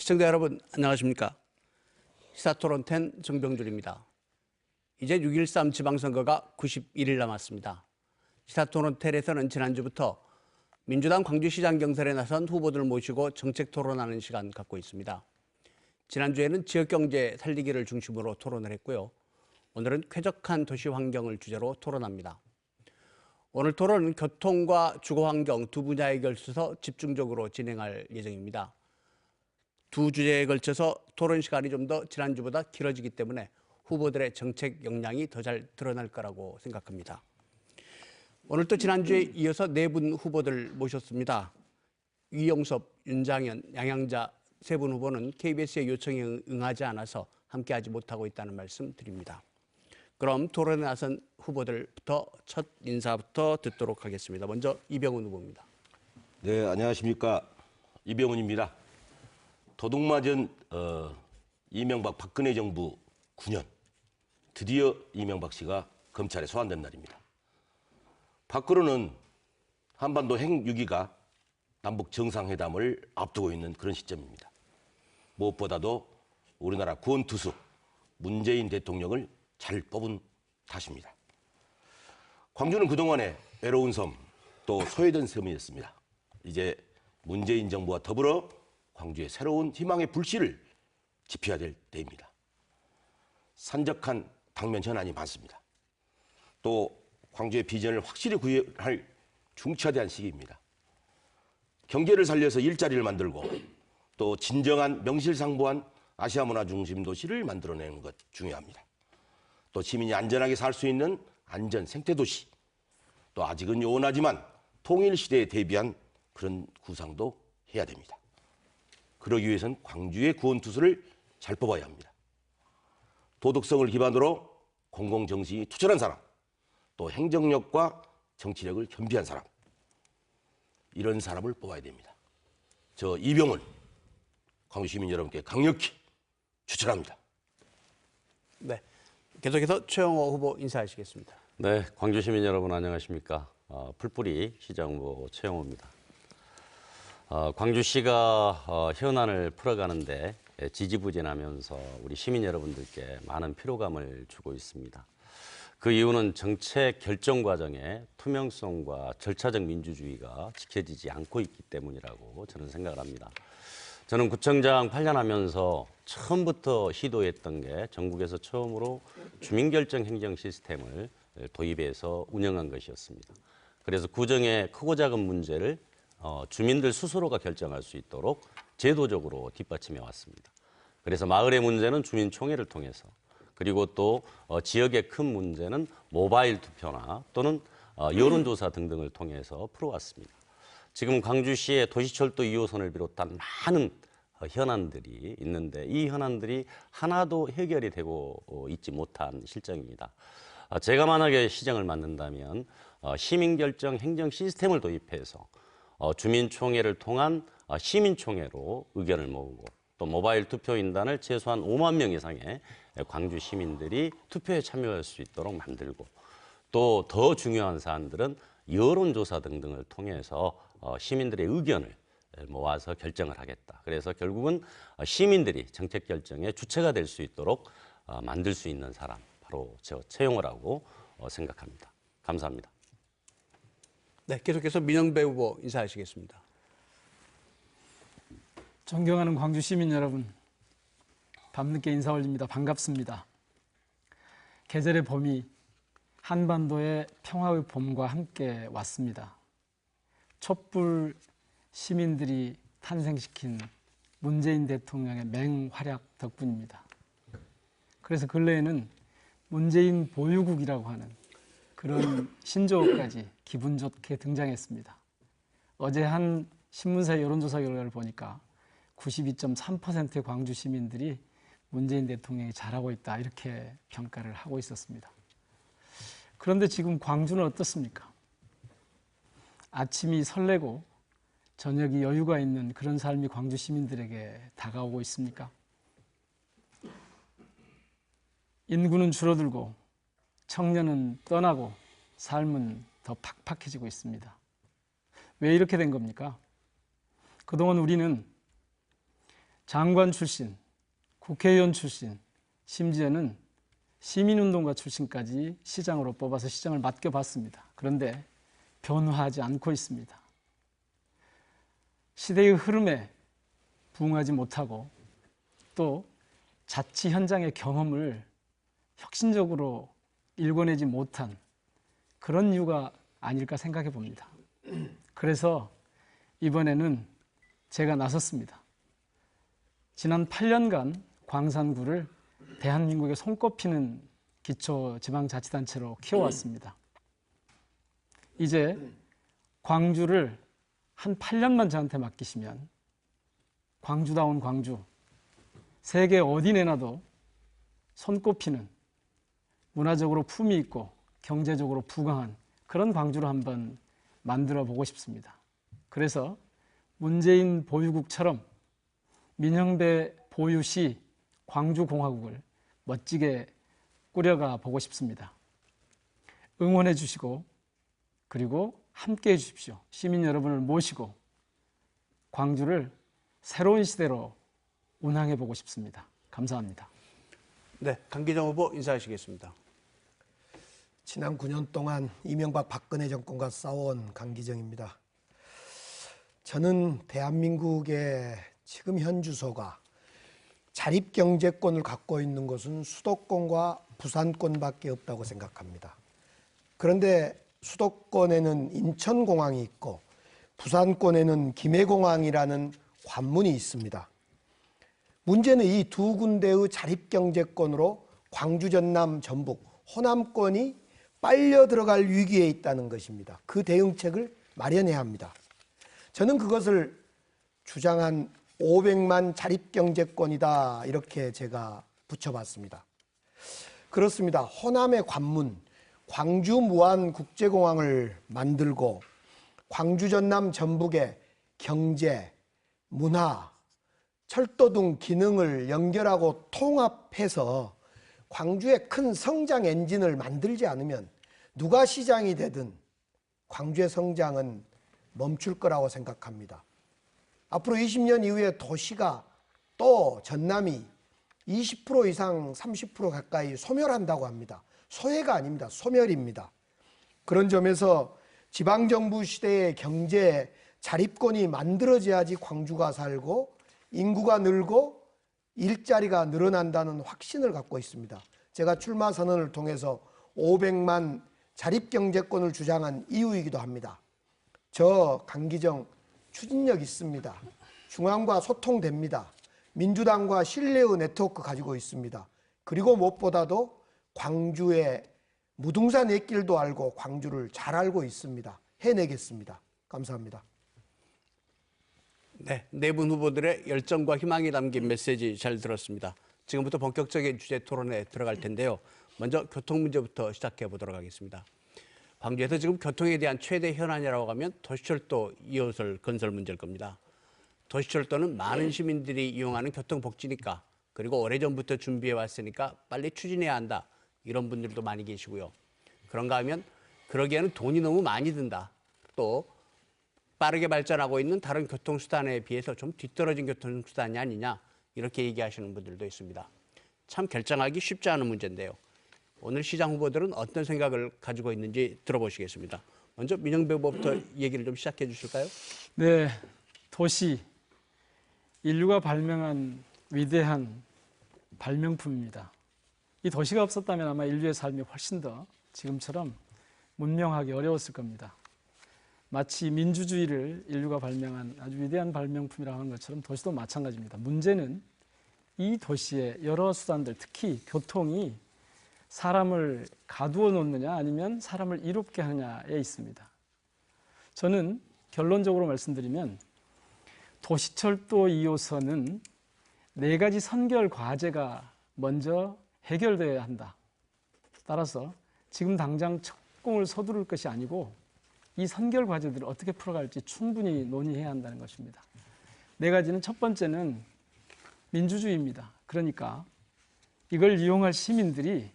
시청자 여러분 안녕하십니까? 시사토론10 정병준입니다. 이제 6.13 지방선거가 91일 남았습니다. 시사토론10에서는 지난주부터 민주당 광주시장 경선에 나선 후보들 모시고 정책 토론하는 시간 갖고 있습니다. 지난주에는 지역경제 살리기를 중심으로 토론을 했고요. 오늘은 쾌적한 도시 환경을 주제로 토론합니다. 오늘 토론은 교통과 주거환경 두 분야에 걸쳐서 집중적으로 진행할 예정입니다. 두 주제에 걸쳐서 토론 시간이 좀 더 지난주보다 길어지기 때문에 후보들의 정책 역량이 더 잘 드러날 거라고 생각합니다. 오늘 또 지난주에 이어서 네 분 후보들 모셨습니다. 이용섭, 윤장현, 양양자 세 분 후보는 KBS의 요청에 응하지 않아서 함께하지 못하고 있다는 말씀 드립니다. 그럼 토론에 나선 후보들부터 첫 인사부터 듣도록 하겠습니다. 먼저 이병훈 후보입니다. 네, 안녕하십니까. 이병훈입니다. 도둑맞은 이명박 박근혜 정부 9년, 드디어 이명박 씨가 검찰에 소환된 날입니다. 밖으로는 한반도 핵6기가 남북 정상회담을 앞두고 있는 그런 시점입니다. 무엇보다도 우리나라 구원투수 문재인 대통령을 잘 뽑은 탓입니다. 광주는 그동안에 외로운 섬, 또 소외된 섬이었습니다. 이제 문재인 정부와 더불어 광주의 새로운 희망의 불씨를 지펴야 될 때입니다. 산적한 당면 현안이 많습니다. 또 광주의 비전을 확실히 구현할 중차대한 시기입니다. 경제를 살려서 일자리를 만들고 또 진정한 명실상부한 아시아 문화 중심 도시를 만들어내는 것 중요합니다. 또 시민이 안전하게 살 수 있는 안전 생태 도시, 또 아직은 요원하지만 통일 시대에 대비한 그런 구상도 해야 됩니다. 그러기 위해선 광주의 구원투수를 잘 뽑아야 합니다. 도덕성을 기반으로 공공정신이 투철한 사람, 또 행정력과 정치력을 겸비한 사람, 이런 사람을 뽑아야 됩니다. 저 이병훈, 광주 시민 여러분께 강력히 추천합니다. 네, 계속해서 최영호 후보 인사하시겠습니다. 네, 광주 시민 여러분 안녕하십니까? 풀뿌리 시장 후보 최영호입니다. 광주시가 현안을 풀어가는데 지지부진하면서 우리 시민 여러분들께 많은 피로감을 주고 있습니다. 그 이유는 정책 결정 과정에 투명성과 절차적 민주주의가 지켜지지 않고 있기 때문이라고 저는 생각을 합니다. 저는 구청장 8년 하면서 처음부터 시도했던 게 전국에서 처음으로 주민결정 행정 시스템을 도입해서 운영한 것이었습니다. 그래서 구정의 크고 작은 문제를 주민들 스스로가 결정할 수 있도록 제도적으로 뒷받침해 왔습니다. 그래서 마을의 문제는 주민총회를 통해서, 그리고 또 지역의 큰 문제는 모바일 투표나 또는 여론조사 등등을 통해서 풀어왔습니다. 지금 광주시의 도시철도 2호선을 비롯한 많은 현안들이 있는데 이 현안들이 하나도 해결이 되고 있지 못한 실정입니다. 제가 만약에 시장을 맡는다면 시민결정 행정 시스템을 도입해서 주민총회를 통한 시민총회로 의견을 모으고 또 모바일 투표인단을 최소한 5만 명 이상의 광주 시민들이 투표에 참여할 수 있도록 만들고, 또 더 중요한 사안들은 여론조사 등등을 통해서 시민들의 의견을 모아서 결정을 하겠다. 그래서 결국은 시민들이 정책 결정의 주체가 될 수 있도록 만들 수 있는 사람, 바로 저 최영호라고 생각합니다. 감사합니다. 네, 계속해서 민영배 후보 인사하시겠습니다. 존경하는 광주 시민 여러분, 밤늦게 인사 올립니다. 반갑습니다. 계절의 봄이 한반도의 평화의 봄과 함께 왔습니다. 촛불 시민들이 탄생시킨 문재인 대통령의 맹활약 덕분입니다. 그래서 근래에는 문재인 보유국이라고 하는 그런 신조어까지 기분 좋게 등장했습니다. 어제 한 신문사 여론조사 결과를 보니까 92.3%의 광주 시민들이 문재인 대통령이 잘하고 있다, 이렇게 평가를 하고 있었습니다. 그런데 지금 광주는 어떻습니까? 아침이 설레고 저녁이 여유가 있는 그런 삶이 광주 시민들에게 다가오고 있습니까? 인구는 줄어들고 청년은 떠나고 삶은 더 팍팍해지고 있습니다. 왜 이렇게 된 겁니까? 그동안 우리는 장관 출신, 국회의원 출신, 심지어는 시민운동가 출신까지 시장으로 뽑아서 시장을 맡겨봤습니다. 그런데 변화하지 않고 있습니다. 시대의 흐름에 부응하지 못하고 또 자치 현장의 경험을 혁신적으로 일궈내지 못한 그런 이유가 아닐까 생각해 봅니다. 그래서 이번에는 제가 나섰습니다. 지난 8년간 광산구를 대한민국에 손꼽히는 기초지방자치단체로 키워왔습니다. 이제 광주를 한 8년만 저한테 맡기시면 광주다운 광주, 세계 어디 내놔도 손꼽히는 문화적으로 품위 있고 경제적으로 부강한 그런 광주를 한번 만들어 보고 싶습니다. 그래서 문재인 보유국처럼 민형배 보유시 광주공화국을 멋지게 꾸려가 보고 싶습니다. 응원해 주시고 그리고 함께 해 주십시오. 시민 여러분을 모시고 광주를 새로운 시대로 운항해 보고 싶습니다. 감사합니다. 네, 강기정 후보 인사하시겠습니다. 지난 9년 동안 이명박 박근혜 정권과 싸워온 강기정입니다. 저는 대한민국의 지금 현 주소가 자립경제권을 갖고 있는 것은 수도권과 부산권밖에 없다고 생각합니다. 그런데 수도권에는 인천공항이 있고 부산권에는 김해공항이라는 관문이 있습니다. 문제는 이 두 군데의 자립경제권으로 광주, 전남, 전북, 호남권이 빨려 들어갈 위기에 있다는 것입니다. 그 대응책을 마련해야 합니다. 저는 그것을 주장한 500만 자립경제권이다 이렇게 제가 붙여봤습니다. 그렇습니다. 호남의 관문, 광주 무안국제공항을 만들고 광주, 전남, 전북의 경제, 문화, 철도 등 기능을 연결하고 통합해서 광주의 큰 성장 엔진을 만들지 않으면 누가 시장이 되든 광주의 성장은 멈출 거라고 생각합니다. 앞으로 20년 이후에 도시가 또 전남이 20% 이상 30% 가까이 소멸한다고 합니다. 소외가 아닙니다. 소멸입니다. 그런 점에서 지방정부 시대의 경제 자립권이 만들어져야지 광주가 살고 인구가 늘고 일자리가 늘어난다는 확신을 갖고 있습니다. 제가 출마 선언을 통해서 500만 자립경제권을 주장한 이유이기도 합니다. 저 강기정 추진력 있습니다. 중앙과 소통됩니다. 민주당과 신뢰의 네트워크 가지고 있습니다. 그리고 무엇보다도 광주의 무등산 옛길도 알고 광주를 잘 알고 있습니다. 해내겠습니다. 감사합니다. 네, 네 분 후보들의 열정과 희망이 담긴 메시지 잘 들었습니다. 지금부터 본격적인 주제 토론에 들어갈 텐데요. 먼저 교통 문제부터 시작해 보도록 하겠습니다. 광주에서 지금 교통에 대한 최대 현안이라고 하면 도시철도 2호선 건설 문제일 겁니다. 도시철도는 많은 시민들이 이용하는 교통복지니까, 그리고 오래전부터 준비해 왔으니까 빨리 추진해야 한다, 이런 분들도 많이 계시고요. 그런가 하면 그러기에는 돈이 너무 많이 든다, 또 빠르게 발전하고 있는 다른 교통수단에 비해서 좀 뒤떨어진 교통수단이 아니냐, 이렇게 얘기하시는 분들도 있습니다. 참 결정하기 쉽지 않은 문제인데요. 오늘 시장 후보들은 어떤 생각을 가지고 있는지 들어보시겠습니다. 먼저 민형배 후보부터 얘기를 좀 시작해 주실까요? 네, 도시, 인류가 발명한 위대한 발명품입니다. 이 도시가 없었다면 아마 인류의 삶이 훨씬 더 지금처럼 문명하기 어려웠을 겁니다. 마치 민주주의를 인류가 발명한 아주 위대한 발명품이라고 하는 것처럼 도시도 마찬가지입니다. 문제는 이 도시의 여러 수단들, 특히 교통이 사람을 가두어 놓느냐 아니면 사람을 이롭게 하느냐에 있습니다. 저는 결론적으로 말씀드리면 도시철도 2호선은 4가지 선결 과제가 먼저 해결되어야 한다. 따라서 지금 당장 착공을 서두를 것이 아니고 이 선결 과제들을 어떻게 풀어갈지 충분히 논의해야 한다는 것입니다. 4가지는, 첫 번째는 민주주의입니다. 그러니까 이걸 이용할 시민들이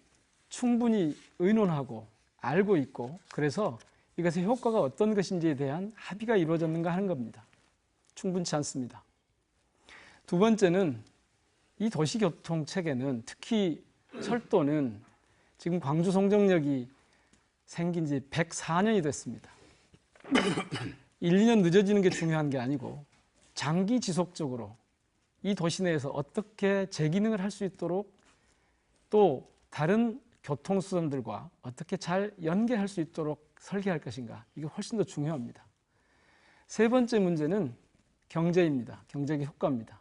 충분히 의논하고 알고 있고, 그래서 이것의 효과가 어떤 것인지에 대한 합의가 이루어졌는가 하는 겁니다. 충분치 않습니다. 두 번째는 이 도시교통 체계는 특히 철도는 지금 광주 송정역이 생긴 지 104년이 됐습니다. 1, 2년 늦어지는 게 중요한 게 아니고 장기 지속적으로 이 도시 내에서 어떻게 재기능을 할 수 있도록 또 다른 교통수단들과 어떻게 잘 연계할 수 있도록 설계할 것인가, 이게 훨씬 더 중요합니다. 세 번째 문제는 경제입니다. 경제적 효과입니다.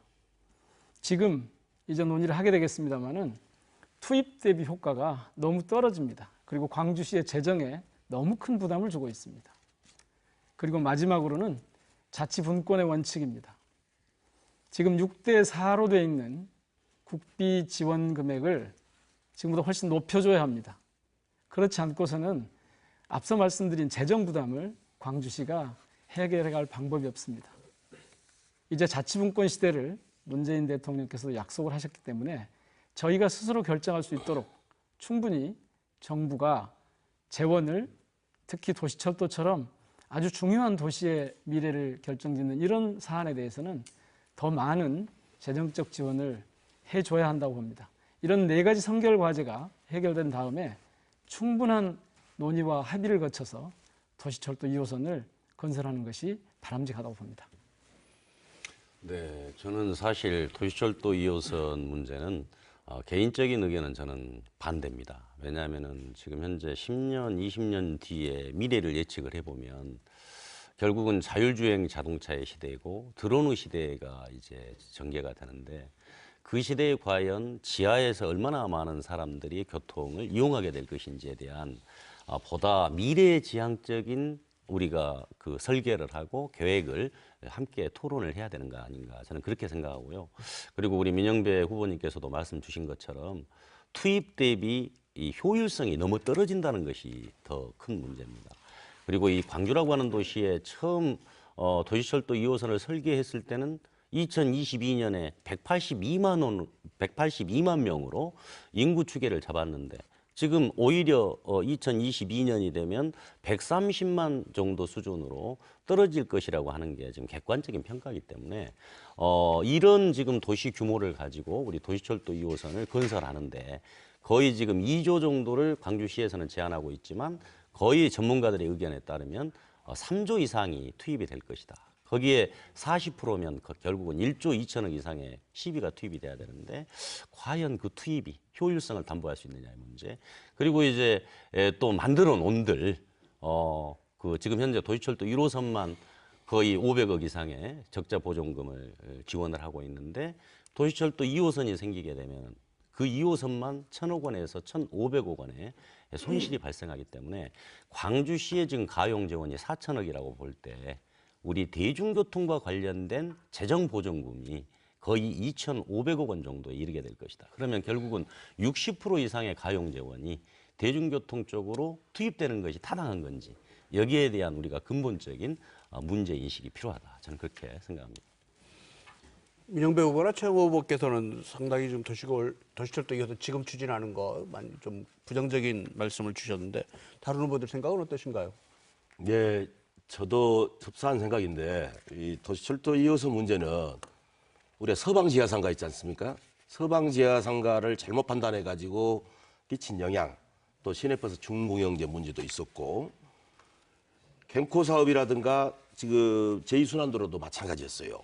지금 이제 논의를 하게 되겠습니다마는 투입 대비 효과가 너무 떨어집니다. 그리고 광주시의 재정에 너무 큰 부담을 주고 있습니다. 그리고 마지막으로는 자치분권의 원칙입니다. 지금 6대 4로 되어 있는 국비 지원 금액을 지금보다 훨씬 높여줘야 합니다. 그렇지 않고서는 앞서 말씀드린 재정 부담을 광주시가 해결해갈 방법이 없습니다. 이제 자치분권 시대를 문재인 대통령께서 약속을 하셨기 때문에 저희가 스스로 결정할 수 있도록 충분히 정부가 재원을, 특히 도시철도처럼 아주 중요한 도시의 미래를 결정짓는 이런 사안에 대해서는 더 많은 재정적 지원을 해줘야 한다고 봅니다. 이런 4가지 선결 과제가 해결된 다음에 충분한 논의와 합의를 거쳐서 도시철도 2호선을 건설하는 것이 바람직하다고 봅니다. 네, 저는 사실 도시철도 2호선 문제는 개인적인 의견은 저는 반대입니다. 왜냐하면은 지금 현재 10년, 20년 뒤에 미래를 예측을 해보면 결국은 자율주행 자동차의 시대이고 드론의 시대가 이제 전개가 되는데, 그 시대에 과연 지하에서 얼마나 많은 사람들이 교통을 이용하게 될 것인지에 대한 보다 미래지향적인 우리가 그 설계를 하고 계획을 함께 토론을 해야 되는 거 아닌가, 저는 그렇게 생각하고요. 그리고 우리 민영배 후보님께서도 말씀 주신 것처럼 투입 대비 이 효율성이 너무 떨어진다는 것이 더 큰 문제입니다. 그리고 이 광주라고 하는 도시에 처음 도시철도 2호선을 설계했을 때는 2022년에 182만 명으로 인구 추계를 잡았는데, 지금 오히려 2022년이 되면 130만 정도 수준으로 떨어질 것이라고 하는 게 지금 객관적인 평가이기 때문에 이런 지금 도시 규모를 가지고 우리 도시철도 2호선을 건설하는데 거의 지금 2조 정도를 광주시에서는 제안하고 있지만, 거의 전문가들의 의견에 따르면 3조 이상이 투입이 될 것이다. 거기에 40%면 결국은 1조 2천억 이상의 시비가 투입이 돼야 되는데, 과연 그 투입이 효율성을 담보할 수 있느냐의 문제. 그리고 이제 또 만들어 놓은들 그 지금 현재 도시철도 1호선만 거의 500억 이상의 적자 보존금을 지원을 하고 있는데, 도시철도 2호선이 생기게 되면 그 2호선만 1,000억 원에서 1,500억 원의 손실이 발생하기 때문에 광주시의 지금 가용 재원이 4천억이라고 볼 때 우리 대중교통과 관련된 재정 보존금이 거의 2,500억 원 정도에 이르게 될 것이다. 그러면 결국은 60% 이상의 가용 재원이 대중교통 쪽으로 투입되는 것이 타당한 건지, 여기에 대한 우리가 근본적인 문제 인식이 필요하다. 저는 그렇게 생각합니다. 민영배 후보나 최영호 후보께서는 상당히 좀 도시철도 2호선 지금 추진하는 거 많이 좀 부정적인 말씀을 주셨는데, 다른 후보들 생각은 어떠신가요? 네, 저도 흡사한 생각인데, 이 도시철도 2호선 문제는 우리가 서방지하상가 있지 않습니까? 서방지하상가를 잘못 판단해가지고 끼친 영향, 또 시내버스 중공영제 문제도 있었고, 갱코 사업이라든가 지금 제2순환도로도 마찬가지였어요.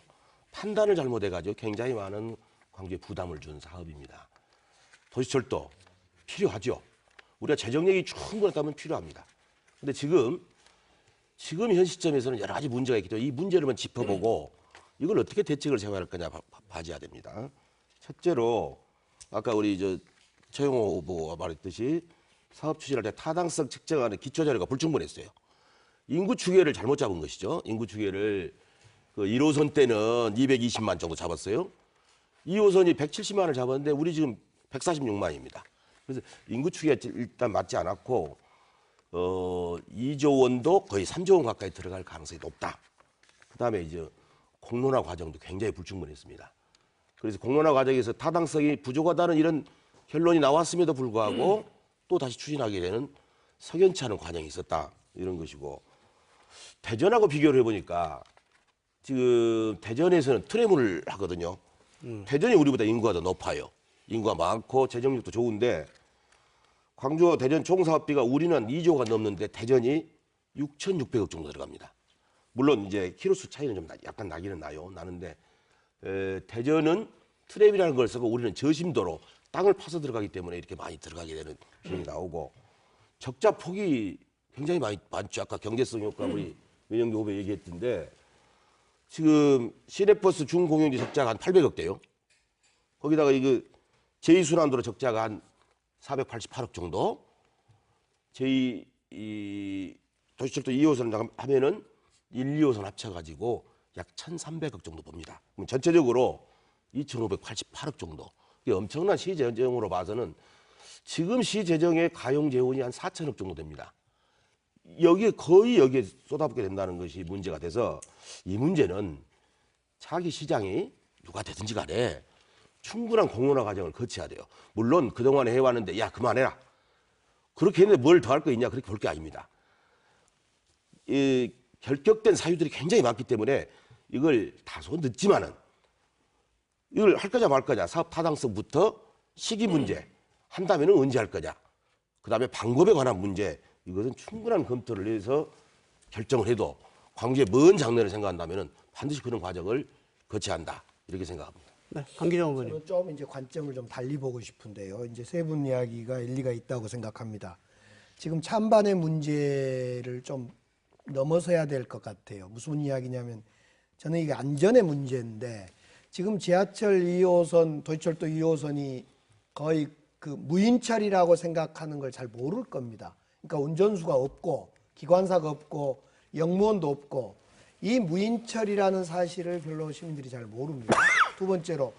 판단을 잘못해가지고 굉장히 많은 광주에 부담을 준 사업입니다. 도시철도 필요하죠. 우리가 재정력이 충분하다면 필요합니다. 근데 지금 현 시점에서는 여러 가지 문제가 있기 때문에 이 문제를만 짚어보고 이걸 어떻게 대책을 세워야 할 거냐 봐야 됩니다. 첫째로 아까 우리 최영호 후보가 말했듯이 사업 추진할 때 타당성 측정하는 기초자료가 불충분했어요. 인구 추계를 잘못 잡은 것이죠. 인구 추계를 그 1호선 때는 220만 정도 잡았어요. 2호선이 170만을 잡았는데 우리 지금 146만입니다. 그래서 인구 추계가 일단 맞지 않았고 2조 원도 거의 3조 원 가까이 들어갈 가능성이 높다. 그다음에 이제 공론화 과정도 굉장히 불충분했습니다. 그래서 공론화 과정에서 타당성이 부족하다는 이런 결론이 나왔음에도 불구하고 또 다시 추진하게 되는 석연치 않은 과정이 있었다. 이런 것이고, 대전하고 비교를 해보니까 지금 대전에서는 트램을 하거든요. 대전이 우리보다 인구가 더 높아요. 인구가 많고 재정력도 좋은데 광주 대전 총사업비가 우리는 2조가 넘는데 대전이 6,600억 정도 들어갑니다. 물론 이제 키로수 차이는 좀 약간 나기는 나는데 대전은 트랩이라는 걸 쓰고 우리는 저심도로 땅을 파서 들어가기 때문에 이렇게 많이 들어가게 되는 비용이 나오고 적자 폭이 굉장히 많죠. 아까 경제성 효과 우리 민영도 후배 얘기했던데 지금 시내버스 중공영지 적자가 한 800억대요. 거기다가 이거 제2순환도로 적자가 한 488억 정도. 도시철도 2호선 하면은 1, 2호선 합쳐가지고 약 1,300억 정도 봅니다. 그럼 전체적으로 2,588억 정도. 이게 엄청난 시재정으로 봐서는 지금 시재정의 가용 재원이 한 4천억 정도 됩니다. 거의 여기에 쏟아붓게 된다는 것이 문제가 돼서 이 문제는 차기 시장이 누가 되든지 간에 충분한 공론화 과정을 거쳐야 돼요. 물론 그동안에 해왔는데 야 그만해라. 그렇게 했는데 뭘 더 할 거 있냐 그렇게 볼 게 아닙니다. 결격된 사유들이 굉장히 많기 때문에 이걸 다소 늦지만은 이걸 할 거냐 말 거냐 사업 타당성부터 시기 문제 한다면은 언제 할 거냐 그다음에 방법에 관한 문제 이것은 충분한 검토를 해서 결정을 해도 광주의 먼 장래를 생각한다면은 반드시 그런 과정을 거쳐야 한다 이렇게 생각합니다. 네, 강기정 의원님. 저는 좀 이제 관점을 좀 달리 보고 싶은데요. 이제 세 분 이야기가 일리가 있다고 생각합니다. 지금 찬반의 문제를 좀 넘어서야 될 것 같아요. 무슨 이야기냐면 저는 이게 안전의 문제인데 지금 지하철 2호선, 도시철도 2호선이 거의 그 무인철이라고 생각하는 걸 잘 모를 겁니다. 그러니까 운전수가 없고 기관사가 없고 영무원도 없고 이 무인철이라는 사실을 별로 시민들이 잘 모릅니다. 두 번째로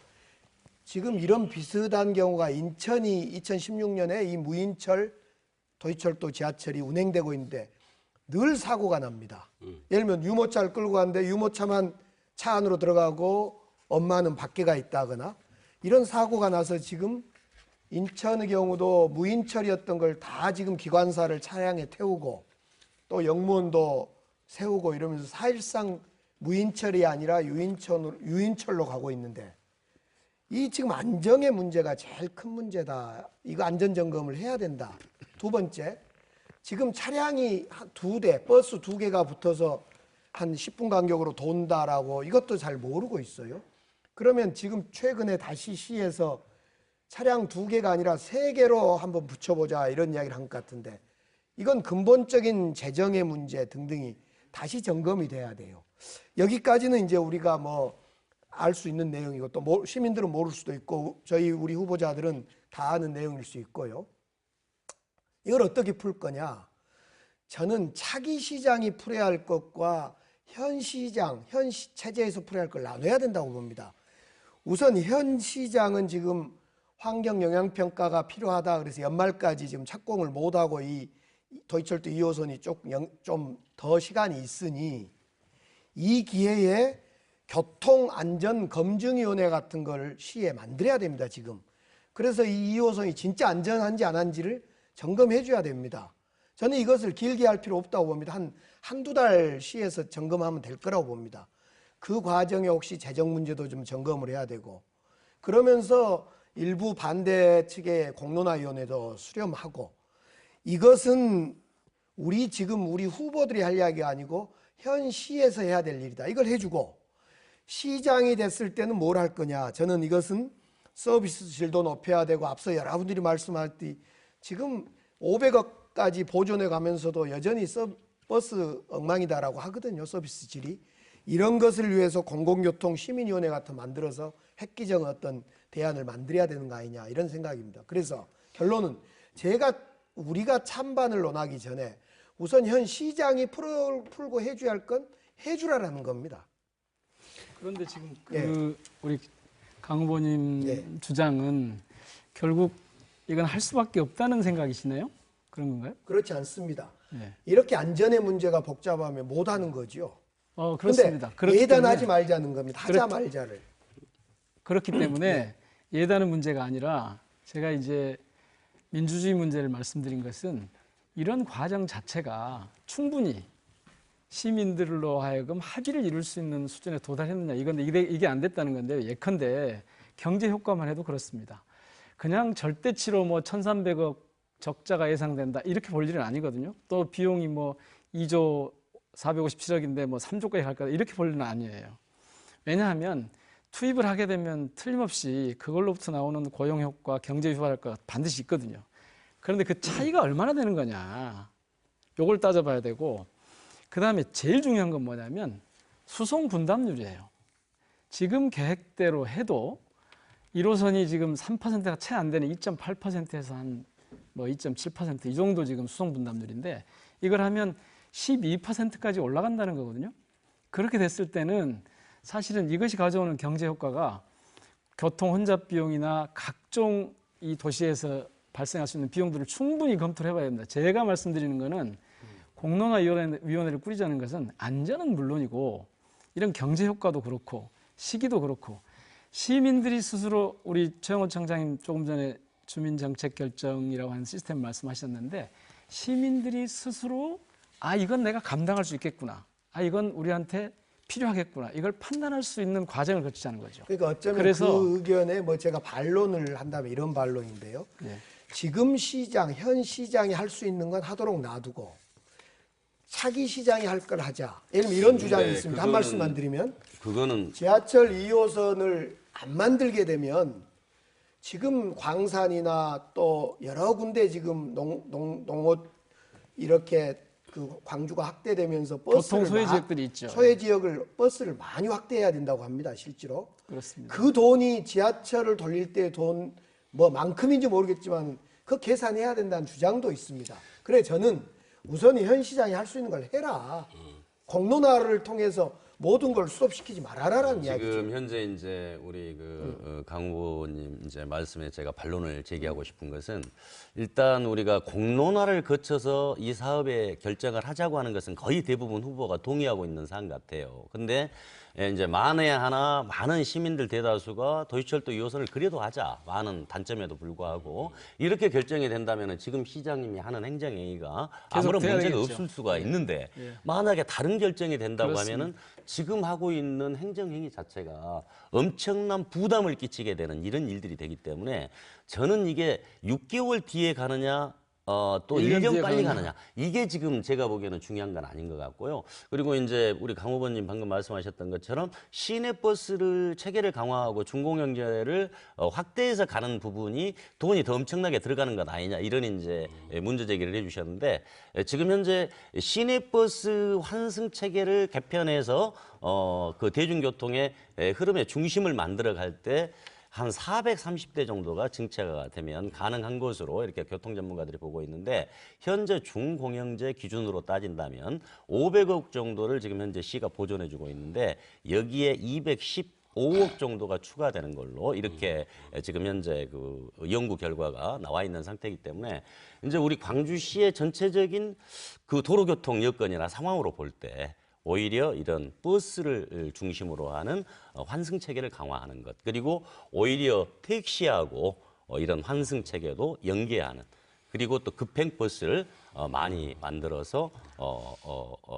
지금 이런 비슷한 경우가 인천이 2016년에 이 무인철 도시철도 지하철이 운행되고 있는데 늘 사고가 납니다. 예를 들면 유모차를 끌고 가는데 유모차만 차 안으로 들어가고 엄마는 밖에 가 있다거나 이런 사고가 나서 지금 인천의 경우도 무인철이었던 걸 다 지금 기관사를 차량에 태우고 또 영무원도 세우고 이러면서 사실상 무인철이 아니라 유인철로 가고 있는데 이 지금 안정의 문제가 제일 큰 문제다. 이거 안전점검을 해야 된다. 두 번째, 지금 차량이 두 대, 버스 두 개가 붙어서 한 10분 간격으로 돈다라고 이것도 잘 모르고 있어요. 그러면 지금 최근에 다시 시에서 차량 두 개가 아니라 세 개로 한번 붙여보자 이런 이야기를 한 것 같은데 이건 근본적인 재정의 문제 등등이 다시 점검이 돼야 돼요. 여기까지는 이제 우리가 뭐 알 수 있는 내용이고 또 시민들은 모를 수도 있고 우리 후보자들은 다 아는 내용일 수 있고요. 이걸 어떻게 풀 거냐? 저는 차기 시장이 풀어야 할 것과 현 시장, 현 체제에서 풀어야 할 걸 나눠야 된다고 봅니다. 우선 현 시장은 지금 환경 영향 평가가 필요하다 그래서 연말까지 지금 착공을 못하고 이 도시철도 2호선이 좀 더 시간이 있으니 이 기회에 교통안전검증위원회 같은 걸 시에 만들어야 됩니다. 지금. 그래서 이 2호선이 진짜 안전한지 안 한지를 점검해 줘야 됩니다. 저는 이것을 길게 할 필요 없다고 봅니다. 한두 달 시에서 점검하면 될 거라고 봅니다. 그 과정에 혹시 재정 문제도 좀 점검을 해야 되고 그러면서 일부 반대 측의 공론화위원회도 수렴하고 이것은 우리 후보들이 할 이야기가 아니고 현 시에서 해야 될 일이다. 이걸 해주고 시장이 됐을 때는 뭘 할 거냐. 저는 이것은 서비스 질도 높여야 되고 앞서 여러분들이 말씀하셨듯이 지금 500억까지 보존해 가면서도 여전히 버스 엉망이다라고 하거든요. 서비스 질이. 이런 것을 위해서 공공교통 시민위원회 같은 만들어서 획기적 어떤 대안을 만들어야 되는 거 아니냐 이런 생각입니다. 그래서 결론은 우리가 찬반을 논하기 전에 우선 현 시장이 풀고 해줘야 할 건 해주라라는 겁니다. 그런데 지금 예. 우리 강 후보님 주장은 결국 이건 할 수밖에 없다는 생각이시네요? 그런 건가요? 그렇지 않습니다. 네. 이렇게 안전의 문제가 복잡하면 못하는 거죠. 그렇습니다. 그런데 예단하지 말자는 겁니다. 하자 말자를. 그렇기 때문에 예단은 문제가 아니라 제가 이제 민주주의 문제를 말씀드린 것은 이런 과정 자체가 충분히 시민들로 하여금 합의를 이룰 수 있는 수준에 도달했느냐 이건데 이게 안 됐다는 건데요. 예컨대 경제 효과만 해도 그렇습니다. 그냥 절대치로 뭐 1,300억 적자가 예상된다 이렇게 볼 일은 아니거든요. 또 비용이 뭐 2조 457억인데 뭐 3조까지 갈 거다 이렇게 볼 일은 아니에요. 왜냐하면 투입을 하게 되면 틀림없이 그걸로부터 나오는 고용 효과, 경제 효과가 반드시 있거든요. 그런데 그 차이가 얼마나 되는 거냐 요걸 따져봐야 되고 그다음에 제일 중요한 건 뭐냐면 수송 분담률이에요. 지금 계획대로 해도 1호선이 지금 3%가 채 안 되는 2.8%에서 한 뭐 2.7% 이 정도 지금 수송 분담률인데 이걸 하면 12%까지 올라간다는 거거든요. 그렇게 됐을 때는 사실은 이것이 가져오는 경제 효과가 교통 혼잡 비용이나 각종 이 도시에서 발생할 수 있는 비용들을 충분히 검토를 해봐야 됩니다. 제가 말씀드리는 거는 공론화위원회를 꾸리자는 것은 안전은 물론이고 이런 경제 효과도 그렇고 시기도 그렇고 시민들이 스스로 우리 최영호 청장님 조금 전에 주민정책결정이라고 하는 시스템 말씀하셨는데 시민들이 스스로 이건 내가 감당할 수 있겠구나. 이건 우리한테 필요하겠구나. 이걸 판단할 수 있는 과정을 거치자는 거죠. 그러니까 어쩌면 그래서 그 의견에 뭐 제가 반론을 한다면 이런 반론인데요. 네. 지금 시장, 현 시장이 할 수 있는 건 하도록 놔두고 차기 시장이 할 걸 하자. 예를 들면 이런 주장이 있습니다. 한 말씀만 드리면 그거는 지하철 2호선을 안 만들게 되면 지금 광산이나 또 여러 군데 지금 농업 이렇게 그 광주가 확대되면서 버스를 교통 소외 지역들이 있죠. 소외 지역을 버스를 많이 확대해야 된다고 합니다. 실제로. 그렇습니다. 그 돈이 지하철을 돌릴 때 돈 뭐만큼인지 모르겠지만 그 계산해야 된다는 주장도 있습니다. 그래 저는 우선 현 시장이 할 수 있는 걸 해라. 공론화를 통해서 모든 걸 수업시키지 말아라라는 이야기죠. 지금 현재 이제 우리 강 후보님 이제 말씀에 제가 반론을 제기하고 싶은 것은 일단 우리가 공론화를 거쳐서 이 사업에 결정을 하자고 하는 것은 거의 대부분 후보가 동의하고 있는 사안 같아요. 근데 이제 만에 하나 많은 시민들 대다수가 도시철도 2호선을 그래도 하자 많은 단점에도 불구하고 이렇게 결정이 된다면은 지금 시장님이 하는 행정행위가 아무런 돼야 문제가 되겠죠. 없을 수가 있는데 예. 만약에 다른 결정이 된다고 그렇습니다. 하면은 지금 하고 있는 행정행위 자체가 엄청난 부담을 끼치게 되는 이런 일들이 되기 때문에 저는 이게 6개월 뒤에 가느냐 또 1년 1년 뒤에 빨리 가느냐. 가느냐 이게 지금 제가 보기에는 중요한 건 아닌 것 같고요. 그리고 이제 우리 강 후보님 방금 말씀하셨던 것처럼 시내버스를 체계를 강화하고 중공영제를 확대해서 가는 부분이 돈이 더 엄청나게 들어가는 것 아니냐 이런 이제 문제 제기를 해주셨는데 지금 현재 시내버스 환승 체계를 개편해서 그 대중교통의 흐름의 중심을 만들어 갈 때 한 430대 정도가 증체가 되면 가능한 것으로 이렇게 교통 전문가들이 보고 있는데 현재 중공영제 기준으로 따진다면 500억 정도를 지금 현재 시가 보존해주고 있는데 여기에 215억 정도가 추가되는 걸로 이렇게 지금 현재 그 연구 결과가 나와 있는 상태이기 때문에 이제 우리 광주시의 전체적인 그 도로교통 여건이나 상황으로 볼 때 오히려 이런 버스를 중심으로 하는 환승 체계를 강화하는 것 그리고 오히려 택시하고 이런 환승 체계도 연계하는 그리고 또 급행 버스를 많이 만들어서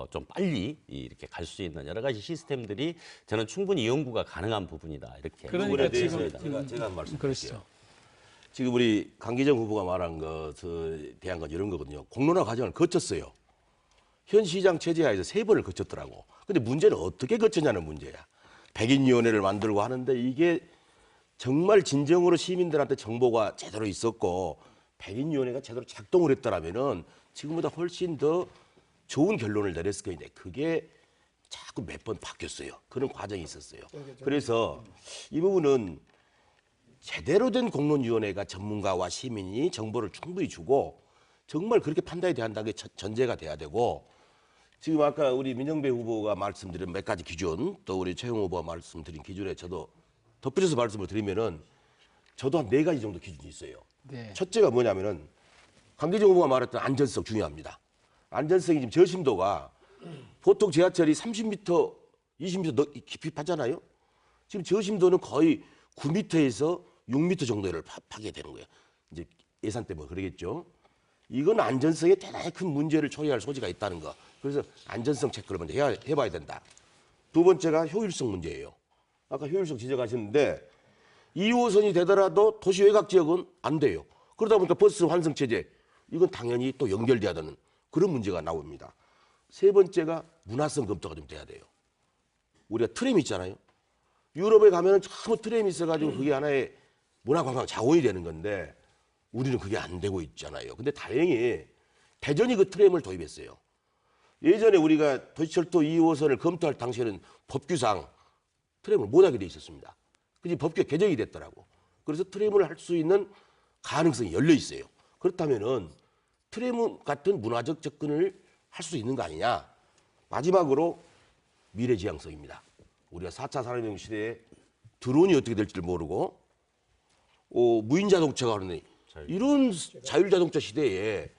좀 빨리 이렇게 갈 수 있는 여러 가지 시스템들이 저는 충분히 연구가 가능한 부분이다 이렇게 그러니까 부분에 대해서 지금 제가 한 말씀 그렇죠. 드릴게요. 지금 우리 강기정 후보가 말한 것에 대한 건 이런 거거든요. 공론화 과정을 거쳤어요. 현 시장 체제하에서 3번을 거쳤더라고. 근데 문제는 어떻게 거쳤냐는 문제야. 백인위원회를 만들고 하는데 이게 정말 진정으로 시민들한테 정보가 제대로 있었고 백인위원회가 제대로 작동을 했더라면은 지금보다 훨씬 더 좋은 결론을 내렸을 거인데 그게 자꾸 몇 번 바뀌었어요. 그런 과정이 있었어요. 그래서 이 부분은 제대로 된 공론위원회가 전문가와 시민이 정보를 충분히 주고 정말 그렇게 판단이 돼야 한다는 게 전제가 돼야 되고 지금 아까 우리 민정배 후보가 말씀드린 몇 가지 기준 또 우리 최영 후보가 말씀드린 기준에 저도 덧붙여서 말씀을 드리면은 저도 한 4가지 정도 기준이 있어요. 네. 첫째가 뭐냐면은 강기정 후보가 말했던 안전성 중요합니다. 안전성이 지금 저심도가 보통 지하철이 30m, 20m 깊이 파잖아요. 지금 저심도는 거의 9m에서 6m 정도를 파게 되는 거예요. 이제 예산 때문에 그러겠죠. 이건 안전성에 대단히 큰 문제를 초래할 소지가 있다는 거. 그래서 안전성 체크를 먼저 해봐야 된다. 두 번째가 효율성 문제예요. 아까 효율성 지적하셨는데 2호선이 되더라도 도시 외곽 지역은 안 돼요. 그러다 보니까 버스 환승 체제 이건 당연히 또 연결돼야 되는 그런 문제가 나옵니다. 세 번째가 문화성 검토가 좀 돼야 돼요. 우리가 트램 있잖아요. 유럽에 가면은 전부 트램이 있어가지고 그게 하나의 문화관광 자원이 되는 건데 우리는 그게 안 되고 있잖아요. 근데 다행히 대전이 그 트램을 도입했어요. 예전에 우리가 도시철도 2호선을 검토할 당시에는 법규상 트램을 못하게 돼 있었습니다. 그래서 법규가 개정이 됐더라고. 그래서 트램을 할 수 있는 가능성이 열려 있어요. 그렇다면은 트램 같은 문화적 접근을 할 수 있는 거 아니냐. 마지막으로 미래지향성입니다. 우리가 4차 산업혁명 시대에 드론이 어떻게 될지를 모르고 무인자동차가 그러네. 이런 자율자동차 시대에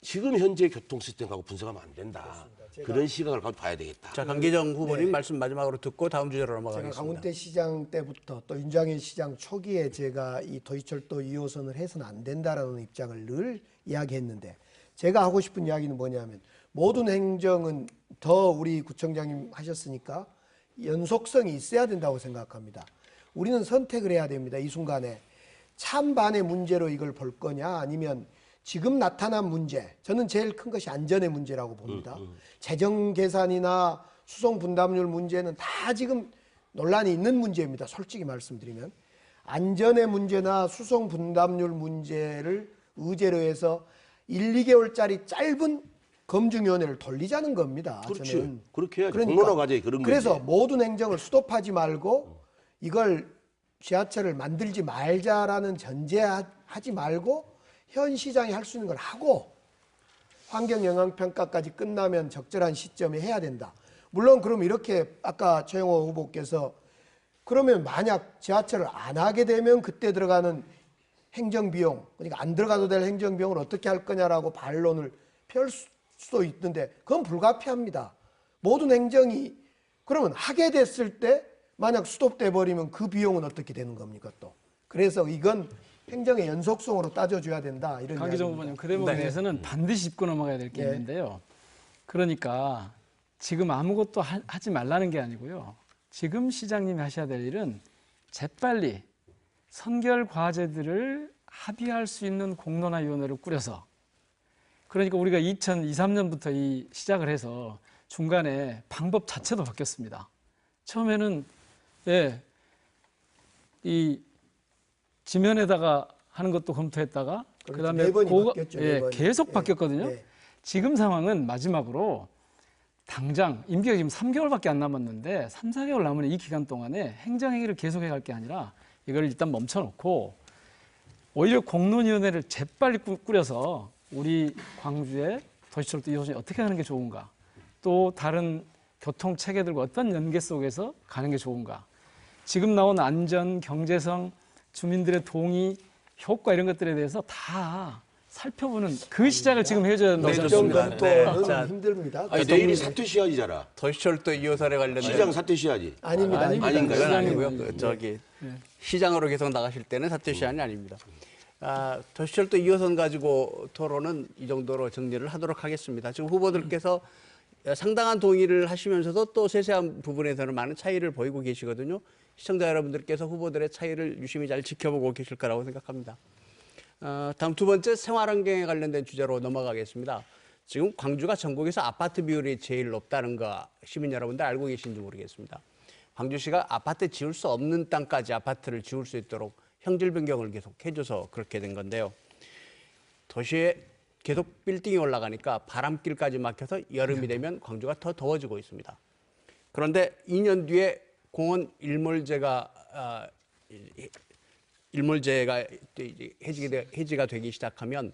지금 현재 교통 시스템하고 분석하면 안 된다. 그런 시각을 가지고 봐야 되겠다. 자, 강기정 후보님 말씀 마지막으로 듣고 다음 주제로 제가 넘어가겠습니다. 강훈태 시장 때부터 또 윤장현 시장 초기에 제가 이 도시철도 2호선을 해서는 안 된다라는 입장을 늘 이야기했는데 제가 하고 싶은 이야기는 뭐냐면 모든 행정은 더 우리 구청장님 하셨으니까 연속성이 있어야 된다고 생각합니다. 우리는 선택을 해야 됩니다. 이 순간에 찬반의 문제로 이걸 볼 거냐 아니면 지금 나타난 문제, 저는 제일 큰 것이 안전의 문제라고 봅니다. 재정 계산이나 수송 분담률 문제는 다 지금 논란이 있는 문제입니다. 솔직히 말씀드리면 안전의 문제나 수송 분담률 문제를 의제로 해서 1, 2개월짜리 짧은 검증위원회를 돌리자는 겁니다. 그렇지. 저는. 그렇게 해야지. 공론화 과정이 그런 거지. 그래서 모든 행정을 스톱하지 말고 이걸 지하철을 만들지 말자라는 전제하지 말고 현 시장이 할 수 있는 걸 하고 환경영향평가까지 끝나면 적절한 시점에 해야 된다. 물론 그럼 이렇게 아까 최영호 후보께서 그러면 만약 지하철을 안 하게 되면 그때 들어가는 행정비용, 그러니까 안 들어가도 될 행정비용을 어떻게 할 거냐라고 반론을 펼 수도 있는데 그건 불가피합니다. 모든 행정이 그러면 하게 됐을 때 만약 스톱돼 버리면 그 비용은 어떻게 되는 겁니까 또. 그래서 이건 행정의 연속성으로 따져줘야 된다. 이런 강기정 이야기입니다. 후보님 그 대목에 대해서는 반드시 짚고 넘어가야 될 게 네. 있는데요. 그러니까 지금 아무것도 하지 말라는 게 아니고요. 지금 시장님이 하셔야 될 일은 재빨리 선결 과제들을 합의할 수 있는 공론화위원회를 꾸려서 그러니까 우리가 2023년부터 이 시작을 해서 중간에 방법 자체도 바뀌었습니다. 처음에는 이 지면에다가 하는 것도 검토했다가 그렇죠. 그다음에 매번이 바뀌었죠, 매번이. 계속 바뀌었거든요. 예. 지금 상황은 마지막으로 당장 임기가 지금 3개월밖에 안 남았는데 3, 4개월 남은 이 기간 동안에 행정행위를 계속해 갈 게 아니라 이걸 일단 멈춰놓고 오히려 공론위원회를 재빨리 꾸려서 우리 광주의 도시철도 2호선이 어떻게 하는 게 좋은가 또 다른 교통 체계들과 어떤 연계 속에서 가는 게 좋은가 지금 나온 안전, 경제성, 주민들의 동의, 효과 이런 것들에 대해서 다 살펴보는 그 시작을 지금 해줘야 된다고 네, 생각합니다. 좋습니다. 검토는 네. 자, 힘듭니다. 아니, 내일이 사퇴 시야지잖아. 도시철도 2호선에 관련된 시장 사퇴 시야지. 아닙니다. 아닙니다. 아닌가요? 그건 시장님 아니고요. 아니죠. 저기 시장으로 계속 나가실 때는 사퇴 시한이 아닙니다. 도시철도 2호선 가지고 토론은 이 정도로 정리를 하도록 하겠습니다. 지금 후보들께서 상당한 동의를 하시면서도 또 세세한 부분에서는 많은 차이를 보이고 계시거든요. 시청자 여러분들께서 후보들의 차이를 유심히 잘 지켜보고 계실 거라고 생각합니다. 다음 두 번째 생활환경에 관련된 주제로 넘어가겠습니다. 지금 광주가 전국에서 아파트 비율이 제일 높다는 거 시민 여러분들 알고 계신지 모르겠습니다. 광주시가 아파트 지을 수 없는 땅까지 아파트를 지을 수 있도록 형질 변경을 계속 해줘서 그렇게 된 건데요. 도시에 계속 빌딩이 올라가니까 바람길까지 막혀서 여름이 되면 광주가 더 더워지고 있습니다. 그런데 2년 뒤에 공원 일몰제가 해지가 되기 시작하면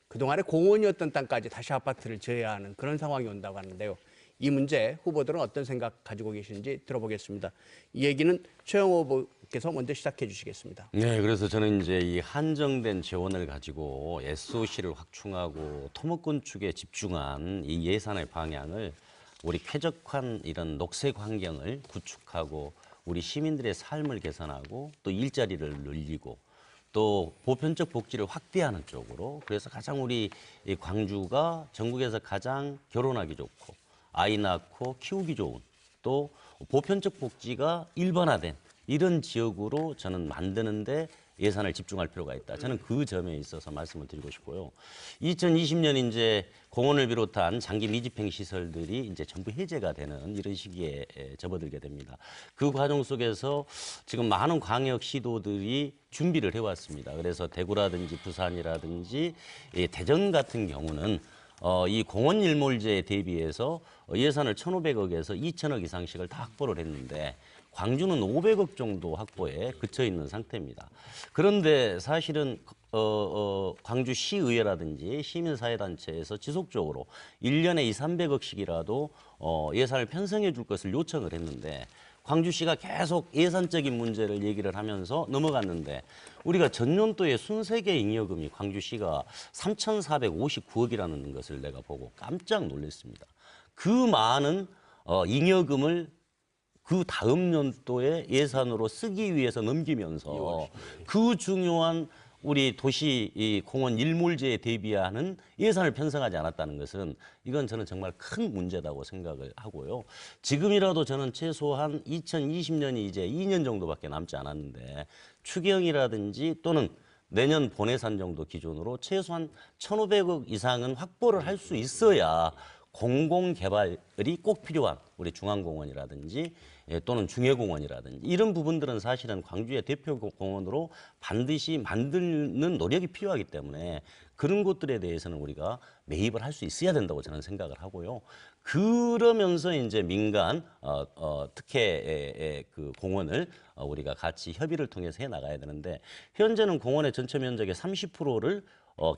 그동안에 공원이었던 땅까지 다시 아파트를 지어야 하는 그런 상황이 온다고 하는데요. 이 문제 후보들은 어떤 생각 가지고 계시는지 들어보겠습니다. 이 얘기는 최영호 후보께서 먼저 시작해 주시겠습니다. 네, 그래서 저는 이제 이 한정된 재원을 가지고 SOC를 확충하고 토목건 축에 집중한 이 예산의 방향을 우리 쾌적한 이런 녹색 환경을 구축하고 우리 시민들의 삶을 개선하고 또 일자리를 늘리고 또 보편적 복지를 확대하는 쪽으로 그래서 가장 우리 이 광주가 전국에서 가장 결혼하기 좋고 아이 낳고 키우기 좋은 또 보편적 복지가 일반화된 이런 지역으로 저는 만드는데 예산을 집중할 필요가 있다. 저는 그 점에 있어서 말씀을 드리고 싶고요. 2020년 이제 공원을 비롯한 장기 미집행 시설들이 이제 전부 해제가 되는 이런 시기에 접어들게 됩니다. 그 과정 속에서 지금 많은 광역 시도들이 준비를 해왔습니다. 그래서 대구라든지 부산이라든지 대전 같은 경우는 이 공원 일몰제에 대비해서 예산을 1,500억에서 2,000억 이상씩을 다 확보를 했는데 광주는 500억 정도 확보에 그쳐 있는 상태입니다. 그런데 사실은 광주시의회라든지 시민사회단체에서 지속적으로 1년에 200~300억씩이라도 예산을 편성해 줄 것을 요청을 했는데 광주시가 계속 예산적인 문제를 얘기를 하면서 넘어갔는데 우리가 전년도에 순세계 잉여금이 광주시가 3,459억이라는 것을 내가 보고 깜짝 놀랐습니다. 그 많은 잉여금을 그 다음 연도에 예산으로 쓰기 위해서 넘기면서 그 중요한 우리 도시 이 공원 일몰제에 대비하는 예산을 편성하지 않았다는 것은 이건 저는 정말 큰 문제다고 생각을 하고요. 지금이라도 저는 최소한 2020년이 이제 2년 정도밖에 남지 않았는데 추경이라든지 또는 내년 본예산 정도 기준으로 최소한 1,500억 이상은 확보를 할 수 있어야 공공개발이 꼭 필요한 우리 중앙공원이라든지 또는 중해공원이라든지 이런 부분들은 사실은 광주의 대표 공원으로 반드시 만드는 노력이 필요하기 때문에 그런 곳들에 대해서는 우리가 매입을 할 수 있어야 된다고 저는 생각을 하고요. 그러면서 이제 민간 특혜 그 공원을 우리가 같이 협의를 통해서 해 나가야 되는데 현재는 공원의 전체 면적의 30%를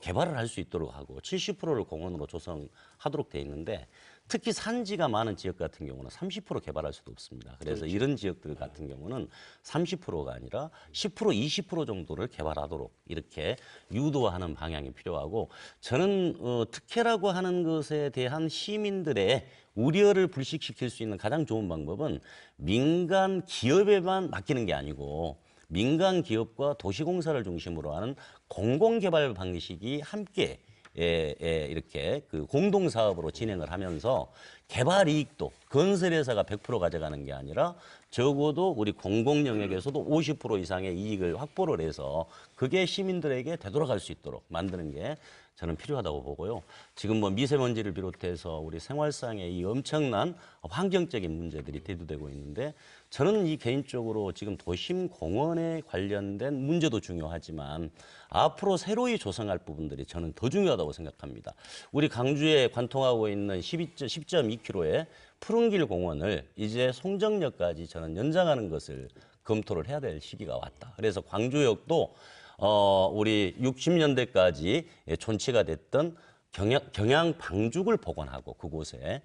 개발을 할 수 있도록 하고 70%를 공원으로 조성하도록 돼 있는데 특히 산지가 많은 지역 같은 경우는 30% 개발할 수도 없습니다. 그래서 그렇죠. 이런 지역들 같은 경우는 30%가 아니라 10%, 20% 정도를 개발하도록 이렇게 유도하는 방향이 필요하고 저는 특혜라고 하는 것에 대한 시민들의 우려를 불식시킬 수 있는 가장 좋은 방법은 민간 기업에만 맡기는 게 아니고 민간 기업과 도시공사를 중심으로 하는 공공개발 방식이 함께 이렇게 그 공동사업으로 진행을 하면서 개발 이익도 건설회사가 100% 가져가는 게 아니라 적어도 우리 공공 영역에서도 50% 이상의 이익을 확보를 해서 그게 시민들에게 되돌아갈 수 있도록 만드는 게 저는 필요하다고 보고요. 지금 뭐 미세먼지를 비롯해서 우리 생활상의 이 엄청난 환경적인 문제들이 대두되고 있는데 저는 이 개인적으로 지금 도심 공원에 관련된 문제도 중요하지만 앞으로 새로이 조성할 부분들이 저는 더 중요하다고 생각합니다. 우리 광주에 관통하고 있는 10.2km의 푸른길 공원을 이제 송정역까지 저는 연장하는 것을 검토를 해야 될 시기가 왔다. 그래서 광주역도 우리 60년대까지 촌치가 됐던 경양 방죽을 복원하고 그곳에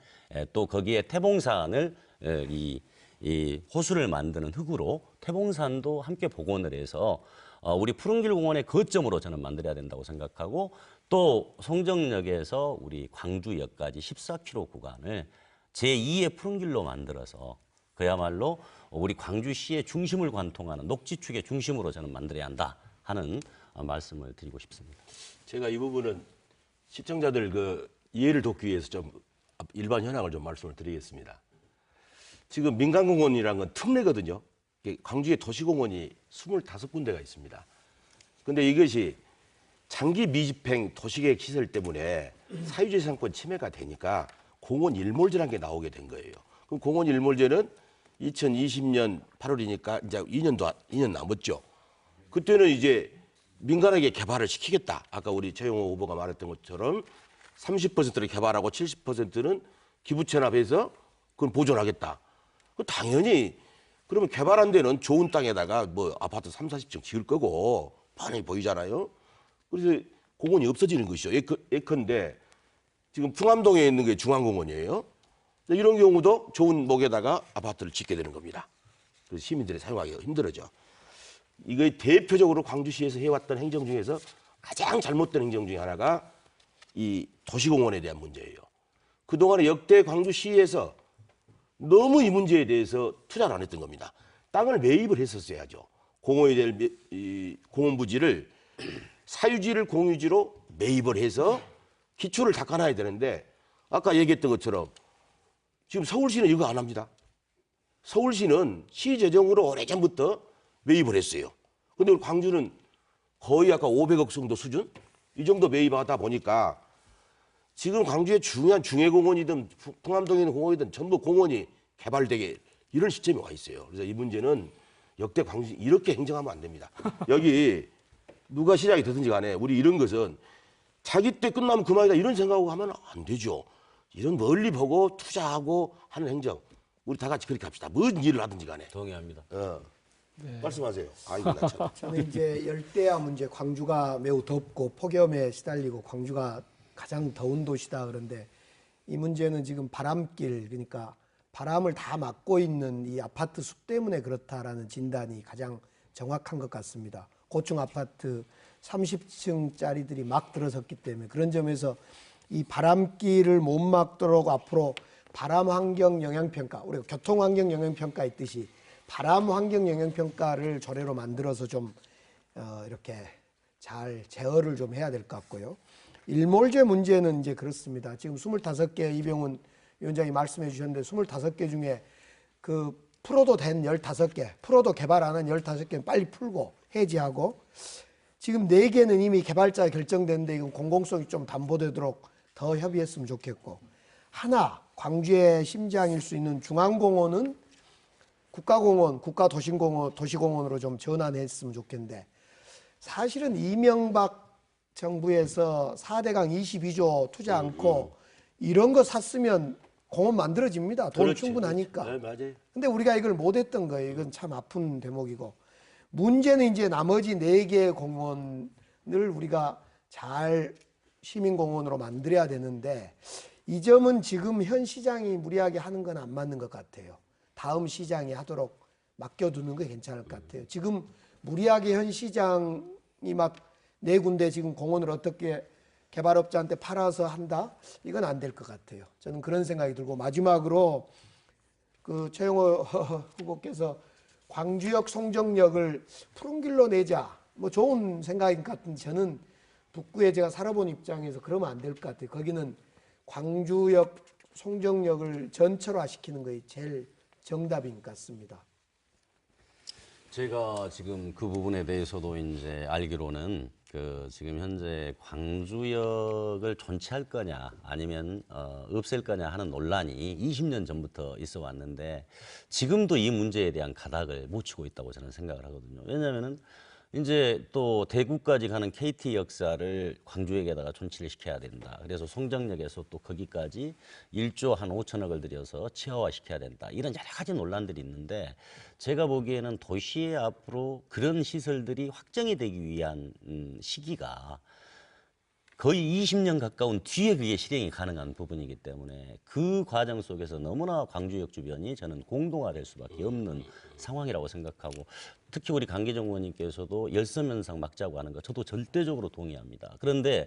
또 거기에 태봉산을 이 호수를 만드는 흙으로 태봉산도 함께 복원을 해서 우리 푸른길 공원의 거점으로 저는 만들어야 된다고 생각하고 또 송정역에서 우리 광주역까지 14km 구간을 제2의 푸른길로 만들어서 그야말로 우리 광주시의 중심을 관통하는 녹지축의 중심으로 저는 만들어야 한다 하는 말씀을 드리고 싶습니다. 제가 이 부분은 시청자들 그 이해를 돕기 위해서 좀 일반 현황을 좀 말씀을 드리겠습니다. 지금 민간공원이라는 건 특례거든요. 광주에 도시공원이 25군데가 있습니다. 그런데 이것이 장기 미집행 도시계획 시설 때문에 사유재산권 침해가 되니까 공원 일몰제라는 게 나오게 된 거예요. 그럼 공원 일몰제는 2020년 8월이니까 이제 2년 남았죠. 그때는 이제 민간에게 개발을 시키겠다. 아까 우리 최용호 후보가 말했던 것처럼 30%를 개발하고 70%는 기부 체납해서 그건 보존하겠다. 당연히 그러면 개발한 데는 좋은 땅에다가 뭐 아파트 3, 40층 지을 거고 뻔히 보이잖아요. 그래서 공원이 없어지는 것이죠. 예컨대 지금 풍암동에 있는 게 중앙공원이에요. 이런 경우도 좋은 목에다가 아파트를 짓게 되는 겁니다. 그래서 시민들이 사용하기가 힘들어져. 이거 대표적으로 광주시에서 해왔던 행정 중에서 가장 잘못된 행정 중에 하나가 이 도시공원에 대한 문제예요. 그동안에 역대 광주시에서 너무 이 문제에 대해서 투자를 안 했던 겁니다. 땅을 매입을 했었어야죠. 공원이 될 이 공원 부지를 사유지를 공유지로 매입을 해서 기초를 닦아놔야 되는데 아까 얘기했던 것처럼 지금 서울시는 이거 안 합니다. 서울시는 시 재정으로 오래전부터 매입을 했어요. 근데 우리 광주는 거의 아까 500억 정도 수준? 이 정도 매입하다 보니까 지금 광주의 중요한 중해공원이든 풍암동에 있는 공원이든 전부 공원이 개발되게 이런 시점이 와 있어요. 그래서 이 문제는 역대 광주 이렇게 행정하면 안 됩니다. 여기 누가 시작이 되든지 간에 우리 이런 것은 자기 때 끝나면 그만이다 이런 생각하고 하면 안 되죠. 이런 멀리 보고 투자하고 하는 행정 우리 다 같이 그렇게 합시다. 뭔 일을 하든지 간에. 동의합니다. 말씀하세요. 아이고 나 참. 저는 이제 열대야 문제, 광주가 매우 덥고 폭염에 시달리고 광주가 가장 더운 도시다 그런데 이 문제는 지금 바람길, 그러니까 바람을 다 막고 있는 이 아파트 숲 때문에 그렇다라는 진단이 가장 정확한 것 같습니다. 고층 아파트 30층짜리들이 막 들어섰기 때문에 그런 점에서 이 바람길을 못 막도록 앞으로 바람 환경 영향 평가, 우리가 교통 환경 영향 평가 있듯이 바람 환경 영향 평가를 조례로 만들어서 좀 이렇게 잘 제어를 좀 해야 될 것 같고요. 일몰제 문제는 이제 그렇습니다. 지금 25개 이병훈 위원장이 말씀해 주셨는데 25개 중에 그 풀어도 된 15개, 풀어도 개발 안 한 15개는 빨리 풀고 해지하고 지금 4개는 이미 개발자 결정됐는데 이건 공공성이 좀 담보되도록 더 협의했으면 좋겠고 하나, 광주의 심장일 수 있는 중앙공원은 국가공원, 도시공원으로 좀 전환했으면 좋겠는데 사실은 이명박 정부에서 4대강 22조 투자 않고 이런 거 샀으면 공원 만들어집니다. 돈 그렇지, 충분하니까. 그렇지. 네, 맞아요. 근데 우리가 이걸 못했던 거예요. 이건 참 아픈 대목이고. 문제는 이제 나머지 4개의 공원을 우리가 잘 시민공원으로 만들어야 되는데 이 점은 지금 현 시장이 무리하게 하는 건 안 맞는 것 같아요. 다음 시장이 하도록 맡겨두는 게 괜찮을 것 같아요. 지금 무리하게 현 시장이 막 4군데 지금 공원을 어떻게 개발업자한테 팔아서 한다? 이건 안 될 것 같아요. 저는 그런 생각이 들고 마지막으로 그 최영호 후보께서 광주역 송정역을 푸른 길로 내자 뭐 좋은 생각인 것 같은데 저는 북구에 제가 살아본 입장에서 그러면 안 될 것 같아요. 거기는 광주역 송정역을 전철화 시키는 것이 제일 정답인 것 같습니다. 제가 지금 그 부분에 대해서도 이제 알기로는 그 지금 현재 광주역을 존치할 거냐 아니면 없앨 거냐 하는 논란이 20년 전부터 있어 왔는데 지금도 이 문제에 대한 가닥을 못 치고 있다고 저는 생각을 하거든요. 왜냐하면은 이제 또 대구까지 가는 KT 역사를 광주역에다가 존치를 시켜야 된다. 그래서 송정역에서 또 거기까지 1조 한 5천억을 들여서 치아화 시켜야 된다. 이런 여러 가지 논란들이 있는데 제가 보기에는 도시의 앞으로 그런 시설들이 확정이 되기 위한 시기가 거의 20년 가까운 뒤에 그게 실행이 가능한 부분이기 때문에 그 과정 속에서 너무나 광주역 주변이 저는 공동화될 수밖에 없는 상황이라고 생각하고 특히 우리 강기정 의원님께서도 열섬현상 막자고 하는 거 저도 절대적으로 동의합니다. 그런데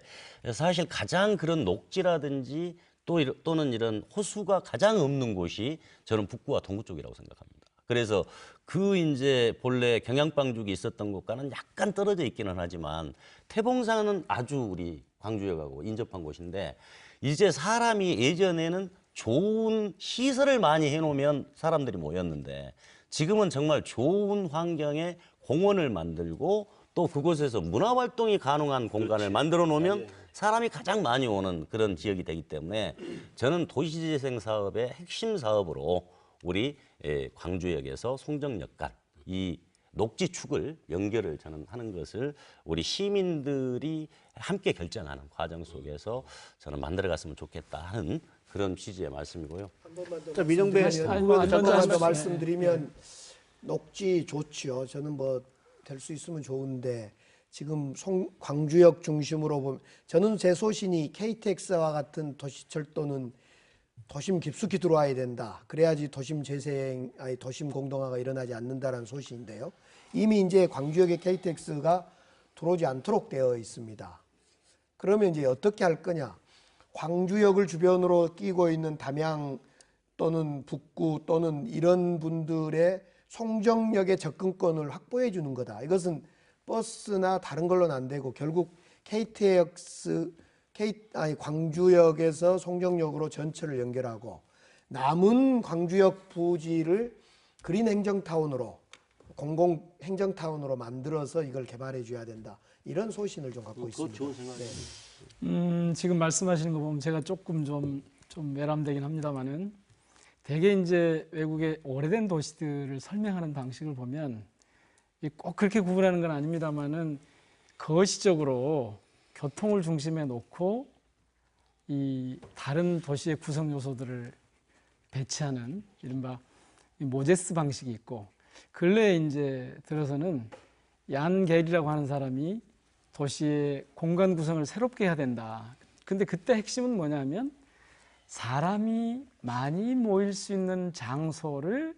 사실 가장 그런 녹지라든지 또는 이런 호수가 가장 없는 곳이 저는 북구와 동구 쪽이라고 생각합니다. 그래서 그 이제 본래 경양방죽이 있었던 곳과는 약간 떨어져 있기는 하지만 태봉산은 아주 우리 광주역하고 인접한 곳인데 이제 사람이 예전에는 좋은 시설을 많이 해놓으면 사람들이 모였는데 지금은 정말 좋은 환경에 공원을 만들고 또 그곳에서 문화활동이 가능한 공간을 만들어 놓으면 사람이 가장 많이 오는 그런 지역이 되기 때문에 저는 도시재생 사업의 핵심 사업으로 우리 광주역에서 송정역 간 이 녹지축을 연결을 저는 하는 것을 우리 시민들이 함께 결정하는 과정 속에서 저는 만들어갔으면 좋겠다 하는 그런 취지의 말씀이고요. 자, 민영배 한 번만 더 말씀드리면 녹지 좋지요. 저는 뭐 될 수 있으면 좋은데 지금 광주역 중심으로 보면 저는 제 소신이 KTX와 같은 도시철도는 도심 깊숙이 들어와야 된다. 그래야지 도심 재생, 아니 도심 공동화가 일어나지 않는다라는 소신인데요. 이미 이제 광주역에 KTX가 들어오지 않도록 되어 있습니다. 그러면 이제 어떻게 할 거냐? 광주역을 주변으로 끼고 있는 담양 또는 북구 또는 이런 분들의 송정역의 접근권을 확보해 주는 거다. 이것은 버스나 다른 걸로는 안 되고 결국 광주역에서 송정역으로 전철을 연결하고 남은 광주역 부지를 그린 행정타운으로 공공 행정타운으로 만들어서 이걸 개발해 줘야 된다. 이런 소신을 좀 갖고 있습니다. 좋은 생각이에요. 지금 말씀하시는 거 보면 제가 조금 좀 외람되긴 합니다만은 대개 이제 외국의 오래된 도시들을 설명하는 방식을 보면 꼭 그렇게 구분하는 건 아닙니다만은 거시적으로 교통을 중심에 놓고 이 다른 도시의 구성 요소들을 배치하는 이른바 모제스 방식이 있고 근래에 이제 들어서는 얀 게리라고 하는 사람이 도시의 공간 구성을 새롭게 해야 된다. 근데 그때 핵심은 뭐냐면 사람이 많이 모일 수 있는 장소를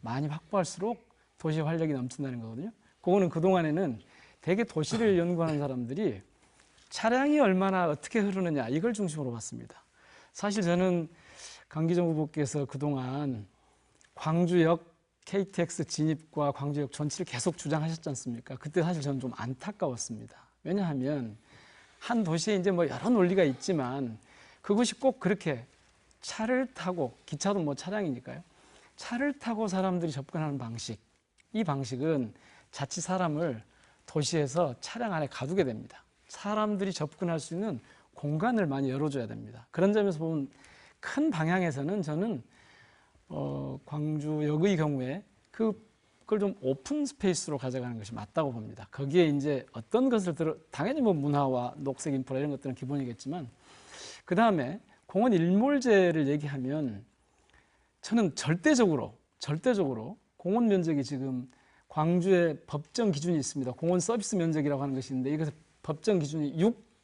많이 확보할수록 도시의 활력이 넘친다는 거거든요. 그거는 그동안에는 대개 도시를 연구하는 사람들이 차량이 얼마나 어떻게 흐르느냐 이걸 중심으로 봤습니다. 사실 저는 강기정 후보께서 그동안 광주역 KTX 진입과 광주역 전치를 계속 주장하셨지 않습니까? 그때 사실 저는 좀 안타까웠습니다. 왜냐하면 한 도시에 이제 뭐 여러 논리가 있지만 그것이 꼭 그렇게 차를 타고 기차도 뭐 차량이니까요. 차를 타고 사람들이 접근하는 방식, 이 방식은 자칫 사람을 도시에서 차량 안에 가두게 됩니다. 사람들이 접근할 수 있는 공간을 많이 열어줘야 됩니다. 그런 점에서 보면 큰 방향에서는 저는 광주역의 경우에 그걸 좀 오픈 스페이스로 가져가는 것이 맞다고 봅니다. 거기에 이제 어떤 것을 당연히 뭐 문화와 녹색 인프라 이런 것들은 기본이겠지만 그 다음에 공원 일몰제를 얘기하면 저는 절대적으로 공원 면적이 지금 광주에 법정 기준이 있습니다. 공원 서비스 면적이라고 하는 것이 있는데 이것의 법정 기준이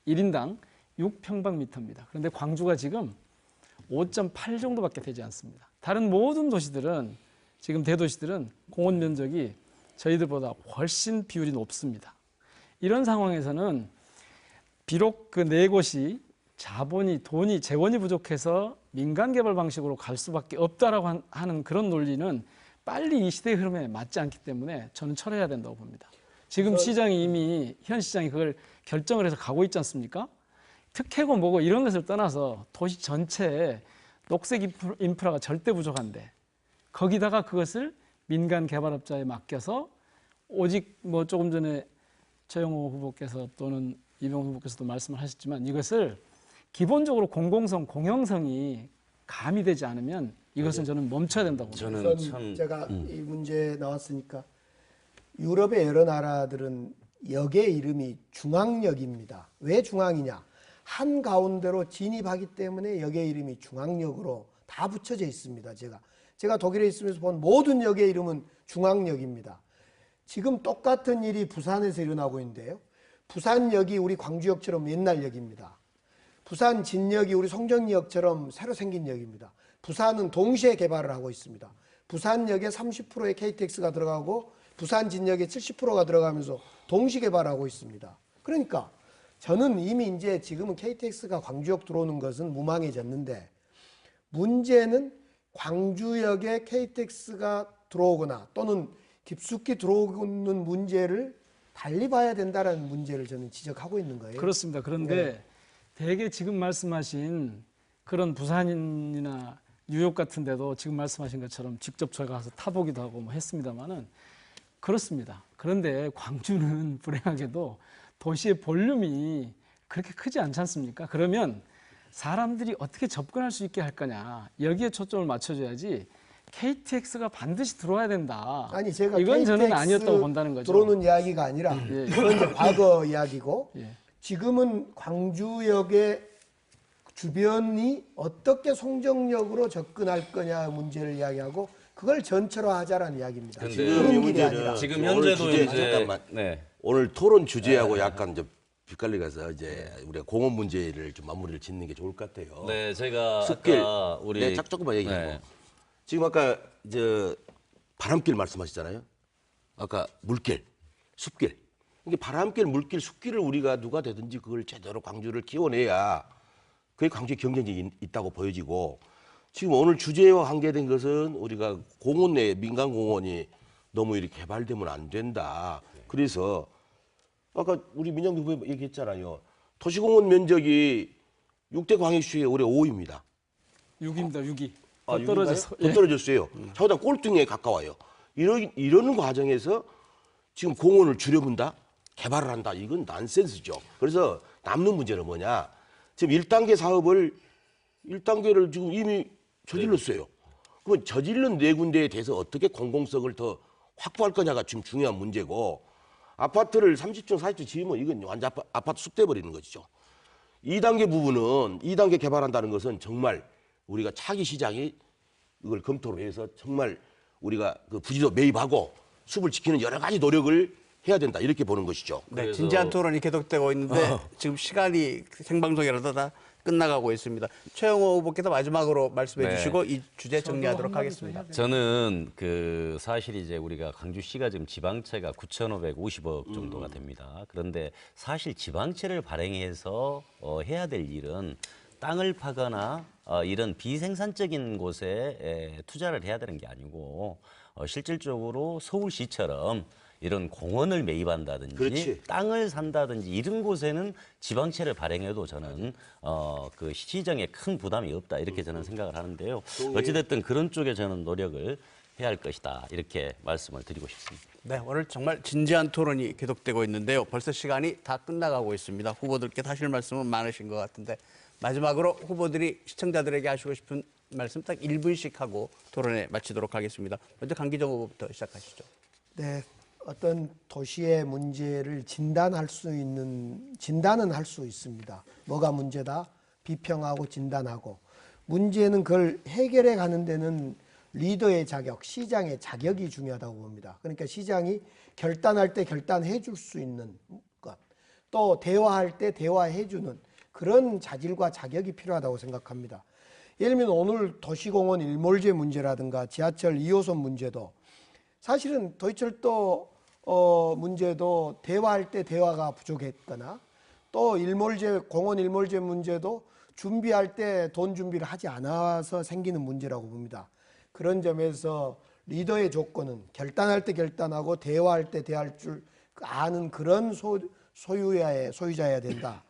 1인당 6평방미터입니다. 그런데 광주가 지금 5.8 정도밖에 되지 않습니다. 다른 모든 도시들은 지금 대도시들은 공원 면적이 저희들보다 훨씬 비율이 높습니다. 이런 상황에서는 비록 그 네 곳이 돈이 재원이 부족해서 민간 개발 방식으로 갈 수밖에 없다라고 하는 그런 논리는 빨리 이 시대의 흐름에 맞지 않기 때문에 저는 철회해야 된다고 봅니다. 지금 시장이 이미 현 시장이 그걸 결정을 해서 가고 있지 않습니까? 특혜고 뭐고 이런 것을 떠나서 도시 전체에 녹색 인프라가 절대 부족한데 거기다가 그것을 민간 개발업자에 맡겨서 오직 뭐 조금 전에 최영호 후보께서 또는 이병훈 후보께서도 말씀을 하셨지만 이것을 기본적으로 공공성, 공영성이 가미되지 않으면 이것은 저는 멈춰야 된다고 봅니다. 저는 참 제가 이 문제 나왔으니까 유럽의 여러 나라들은 역의 이름이 중앙역입니다. 왜 중앙이냐? 한 가운데로 진입하기 때문에 역의 이름이 중앙역으로 다 붙여져 있습니다. 제가 독일에 있으면서 본 모든 역의 이름은 중앙역입니다. 지금 똑같은 일이 부산에서 일어나고 있는데요. 부산역이 우리 광주역처럼 옛날 역입니다. 부산 진역이 우리 송정역처럼 새로 생긴 역입니다. 부산은 동시에 개발을 하고 있습니다. 부산역에 30%의 KTX가 들어가고 부산 진역에 70%가 들어가면서 동시 개발하고 있습니다. 그러니까 저는 이미 이제 지금은 KTX가 광주역 들어오는 것은 무망해졌는데 문제는 광주역에 KTX가 들어오거나 또는 깊숙이 들어오는 문제를 달리 봐야 된다는 문제를 저는 지적하고 있는 거예요. 그렇습니다. 그런데 대개 지금 말씀하신 그런 부산이나 뉴욕 같은 데도 지금 말씀하신 것처럼 직접 저희가 가서 타보기도 하고 뭐 했습니다만은 그렇습니다. 그런데 광주는 불행하게도 도시의 볼륨이 그렇게 크지 않지 않습니까? 그러면 사람들이 어떻게 접근할 수 있게 할 거냐 여기에 초점을 맞춰줘야지 KTX가 반드시 들어와야 된다. 아니 제가 이건 KTX 저는 아니었다고 본다는 거죠. 들어오는 이야기가 아니라 그건 이제 과거 이야기고 지금은 광주역의 주변이 어떻게 송정역으로 접근할 거냐 문제를 이야기하고 그걸 전철화하자라는 이야기입니다. 근데 그런 길이 아니라. 지금 오늘 현재도 주제, 이제 잠깐만. 네. 오늘 토론 주제하고 약간 이제 빗갈리가서 이제 우리가 공원 문제를 좀 마무리를 짓는 게 좋을 것 같아요. 네, 제가 숲길, 아까 우리 네, 조금만 얘기하고. 네. 지금 아까 바람길 말씀하셨잖아요. 아까 물길, 숲길. 이게 바람길, 물길, 숲길을 우리가 누가 되든지 그걸 제대로 광주를 키워내야 그게 광주의 경쟁력이 있다고 보여지고 지금 오늘 주제와 관계된 것은 우리가 공원 내 민간 공원이 너무 이렇게 개발되면 안 된다. 그래서 아까 우리 민정비 후보님 얘기했잖아요. 도시공원 면적이 6대 광역시의 올해 5위입니다. 6입니다. 6이. 아, 더 떨어졌어. 더 떨어졌어요. 저보다 꼴등에 가까워요. 이러는 과정에서 지금 공원을 줄여본다? 개발을 한다? 이건 난센스죠. 그래서 남는 문제는 뭐냐? 지금 1단계 사업을 1단계를 지금 이미 저질렀어요. 그러면 저질른 네 군데에 대해서 어떻게 공공성을 더 확보할 거냐가 지금 중요한 문제고 아파트를 30층, 40층 지으면 이건 완전 아파트 숲 돼버리는 것이죠. 2단계 부분은 2단계 개발한다는 것은 정말 우리가 차기 시장이 이걸 검토를 해서 정말 우리가 그 부지도 매입하고 숲을 지키는 여러 가지 노력을 해야 된다 이렇게 보는 것이죠. 네, 진지한 토론이 계속되고 있는데 지금 시간이 생방송이라도 다 끝나가고 있습니다. 최영호 후보께서 마지막으로 말씀해 네. 주시고 이 주제 정리하도록 하겠습니다. 저는 그 사실 이제 우리가 광주시가 지금 지방채가 9,550억 정도가 됩니다. 그런데 사실 지방채를 발행해서 해야 될 일은 땅을 파거나 이런 비생산적인 곳에 투자를 해야 되는 게 아니고 실질적으로 서울시처럼 이런 공원을 매입한다든지 그렇지. 땅을 산다든지 이런 곳에는 지방채를 발행해도 저는 그 시정에 큰 부담이 없다 이렇게 저는 생각을 하는데요. 어찌됐든 그런 쪽에 저는 노력을 해야 할 것이다 이렇게 말씀을 드리고 싶습니다. 네, 오늘 정말 진지한 토론이 계속되고 있는데요. 벌써 시간이 다 끝나가고 있습니다. 후보들께 하실 말씀은 많으신 것 같은데 마지막으로 후보들이 시청자들에게 하시고 싶은 말씀 딱 1분씩 하고 토론에 마치도록 하겠습니다. 먼저 강기정 후보부터 시작하시죠. 네, 어떤 도시의 문제를 진단은 할 수 있습니다. 뭐가 문제다? 비평하고 진단하고. 문제는 그걸 해결해 가는 데는 리더의 자격, 시장의 자격이 중요하다고 봅니다. 그러니까 시장이 결단할 때 결단해 줄 수 있는 것, 또 대화할 때 대화해 주는 그런 자질과 자격이 필요하다고 생각합니다. 예를 들면 오늘 도시공원 일몰제 문제라든가 지하철 2호선 문제도 사실은 도시철도 문제도 대화할 때 대화가 부족했거나 또 공원 일몰제 문제도 준비할 때 돈 준비를 하지 않아서 생기는 문제라고 봅니다. 그런 점에서 리더의 조건은 결단할 때 결단하고 대화할 때 대화할 줄 아는 그런 소유자여야 된다.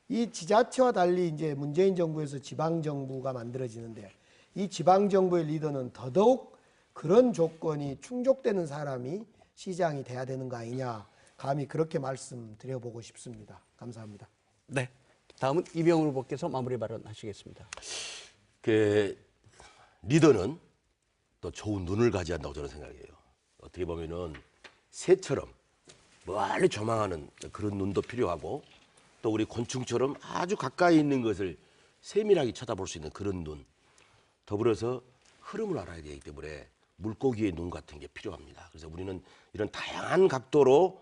이 지자체와 달리 이제 문재인 정부에서 지방 정부가 만들어지는데 이 지방 정부의 리더는 더더욱 그런 조건이 충족되는 사람이 시장이 돼야 되는 거 아니냐. 감히 그렇게 말씀드려보고 싶습니다. 감사합니다. 네, 다음은 이병훈 후보께서 마무리 발언하시겠습니다. 그 리더는 또 좋은 눈을 가져야 한다고 저는 생각해요. 어떻게 보면은 새처럼 멀리 조망하는 그런 눈도 필요하고 또 우리 곤충처럼 아주 가까이 있는 것을 세밀하게 쳐다볼 수 있는 그런 눈, 더불어서 흐름을 알아야 되기 때문에 물고기의 눈 같은 게 필요합니다. 그래서 우리는 이런 다양한 각도로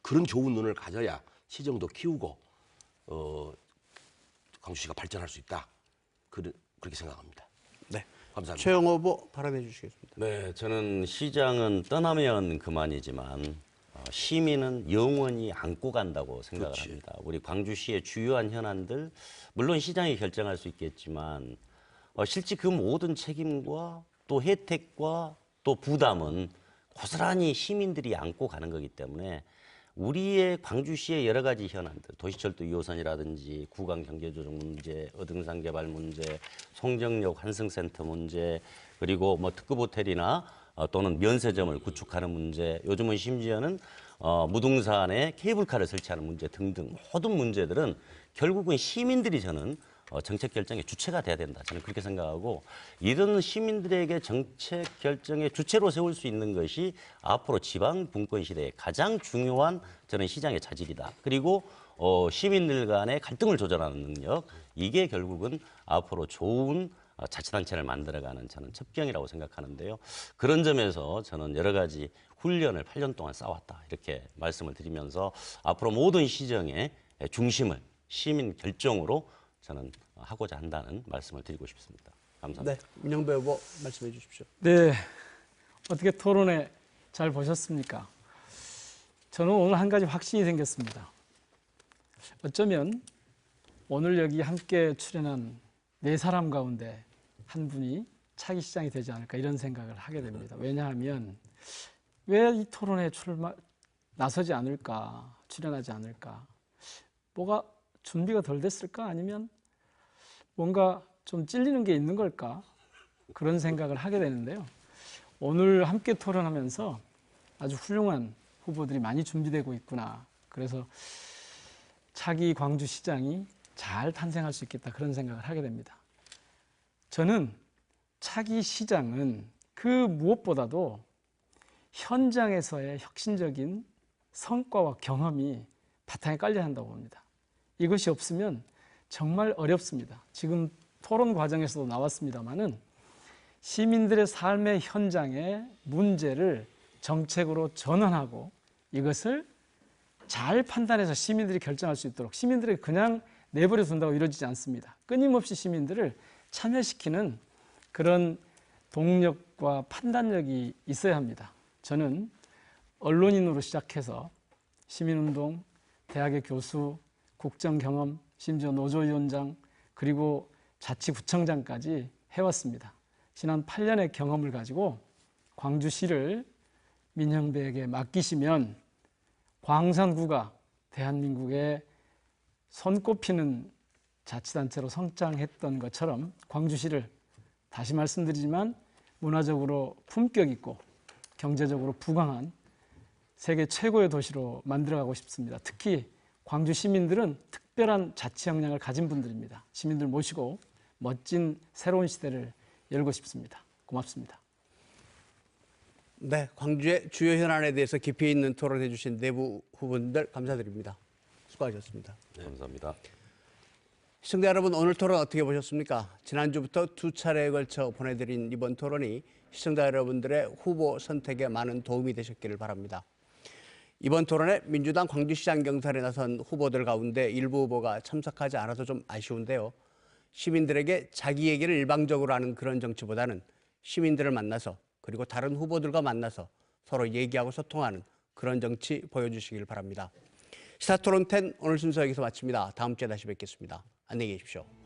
그런 좋은 눈을 가져야 시정도 키우고 광주시가 발전할 수 있다. 그렇게 생각합니다. 네, 감사합니다. 최영호 후보 발언해 주시겠습니다. 네, 저는 시장은 떠나면 그만이지만 시민은 영원히 안고 간다고 생각을 그렇지. 합니다. 우리 광주시의 주요한 현안들 물론 시장이 결정할 수 있겠지만 실제 그 모든 책임과 또 혜택과 또 부담은 고스란히 시민들이 안고 가는 거기 때문에 우리의 광주시의 여러 가지 현안들, 도시철도 2호선이라든지 구간경제조정 문제, 어등산 개발 문제, 송정역 환승센터 문제, 그리고 뭐 특급 호텔이나 또는 면세점을 구축하는 문제, 요즘은 심지어는 무등산에 케이블카를 설치하는 문제 등등 모든 문제들은 결국은 시민들이 저는 정책 결정의 주체가 돼야 된다. 저는 그렇게 생각하고 이런 시민들에게 정책 결정의 주체로 세울 수 있는 것이 앞으로 지방 분권 시대의 가장 중요한 저는 시장의 자질이다. 그리고 시민들 간의 갈등을 조절하는 능력, 이게 결국은 앞으로 좋은 자치단체를 만들어가는 저는 첩경이라고 생각하는데요. 그런 점에서 저는 여러 가지 훈련을 8년 동안 쌓았다. 이렇게 말씀을 드리면서 앞으로 모든 시정의 중심을 시민 결정으로 저는 하고자 한다는 말씀을 드리고 싶습니다. 감사합니다. 네, 민영배 후보 말씀해 주십시오. 네, 어떻게 토론회 잘 보셨습니까? 저는 오늘 한 가지 확신이 생겼습니다. 어쩌면 오늘 여기 함께 출연한 4사람 가운데 한 분이 차기 시장이 되지 않을까 이런 생각을 하게 됩니다. 왜냐하면 왜 이 토론에 나서지 않을까, 출연하지 않을까? 뭐가 준비가 덜 됐을까? 아니면 뭔가 좀 찔리는 게 있는 걸까? 그런 생각을 하게 되는데요. 오늘 함께 토론하면서 아주 훌륭한 후보들이 많이 준비되고 있구나. 그래서 차기 광주시장이 잘 탄생할 수 있겠다 그런 생각을 하게 됩니다. 저는 차기 시장은 그 무엇보다도 현장에서의 혁신적인 성과와 경험이 바탕에 깔려야 한다고 봅니다. 이것이 없으면 정말 어렵습니다. 지금 토론 과정에서도 나왔습니다마는 시민들의 삶의 현장의 문제를 정책으로 전환하고 이것을 잘 판단해서 시민들이 결정할 수 있도록 시민들에게 그냥 내버려 둔다고 이루어지지 않습니다. 끊임없이 시민들을 참여시키는 그런 동력과 판단력이 있어야 합니다. 저는 언론인으로 시작해서 시민운동, 대학의 교수, 국정경험, 심지어 노조위원장 그리고 자치구청장까지 해왔습니다. 지난 8년의 경험을 가지고 광주시를 민형배에게 맡기시면 광산구가 대한민국의 손꼽히는 자치단체로 성장했던 것처럼 광주시를 다시 말씀드리지만 문화적으로 품격 있고 경제적으로 부강한 세계 최고의 도시로 만들어가고 싶습니다. 특히 광주 시민들은 특별한 자치 역량을 가진 분들입니다. 시민들 모시고 멋진 새로운 시대를 열고 싶습니다. 고맙습니다. 네, 광주의 주요 현안에 대해서 깊이 있는 토론해 주신 내부 후보들 감사드립니다. 수고하셨습니다. 네, 감사합니다. 시청자 여러분, 오늘 토론 어떻게 보셨습니까? 지난주부터 두 차례에 걸쳐 보내드린 이번 토론이 시청자 여러분들의 후보 선택에 많은 도움이 되셨기를 바랍니다. 이번 토론에 민주당 광주시장 경선에 나선 후보들 가운데 일부 후보가 참석하지 않아서 좀 아쉬운데요. 시민들에게 자기 얘기를 일방적으로 하는 그런 정치보다는 시민들을 만나서 그리고 다른 후보들과 만나서 서로 얘기하고 소통하는 그런 정치 보여주시길 바랍니다. 시사토론 10 오늘 순서 여기서 마칩니다. 다음 주에 다시 뵙겠습니다. 안녕히 계십시오.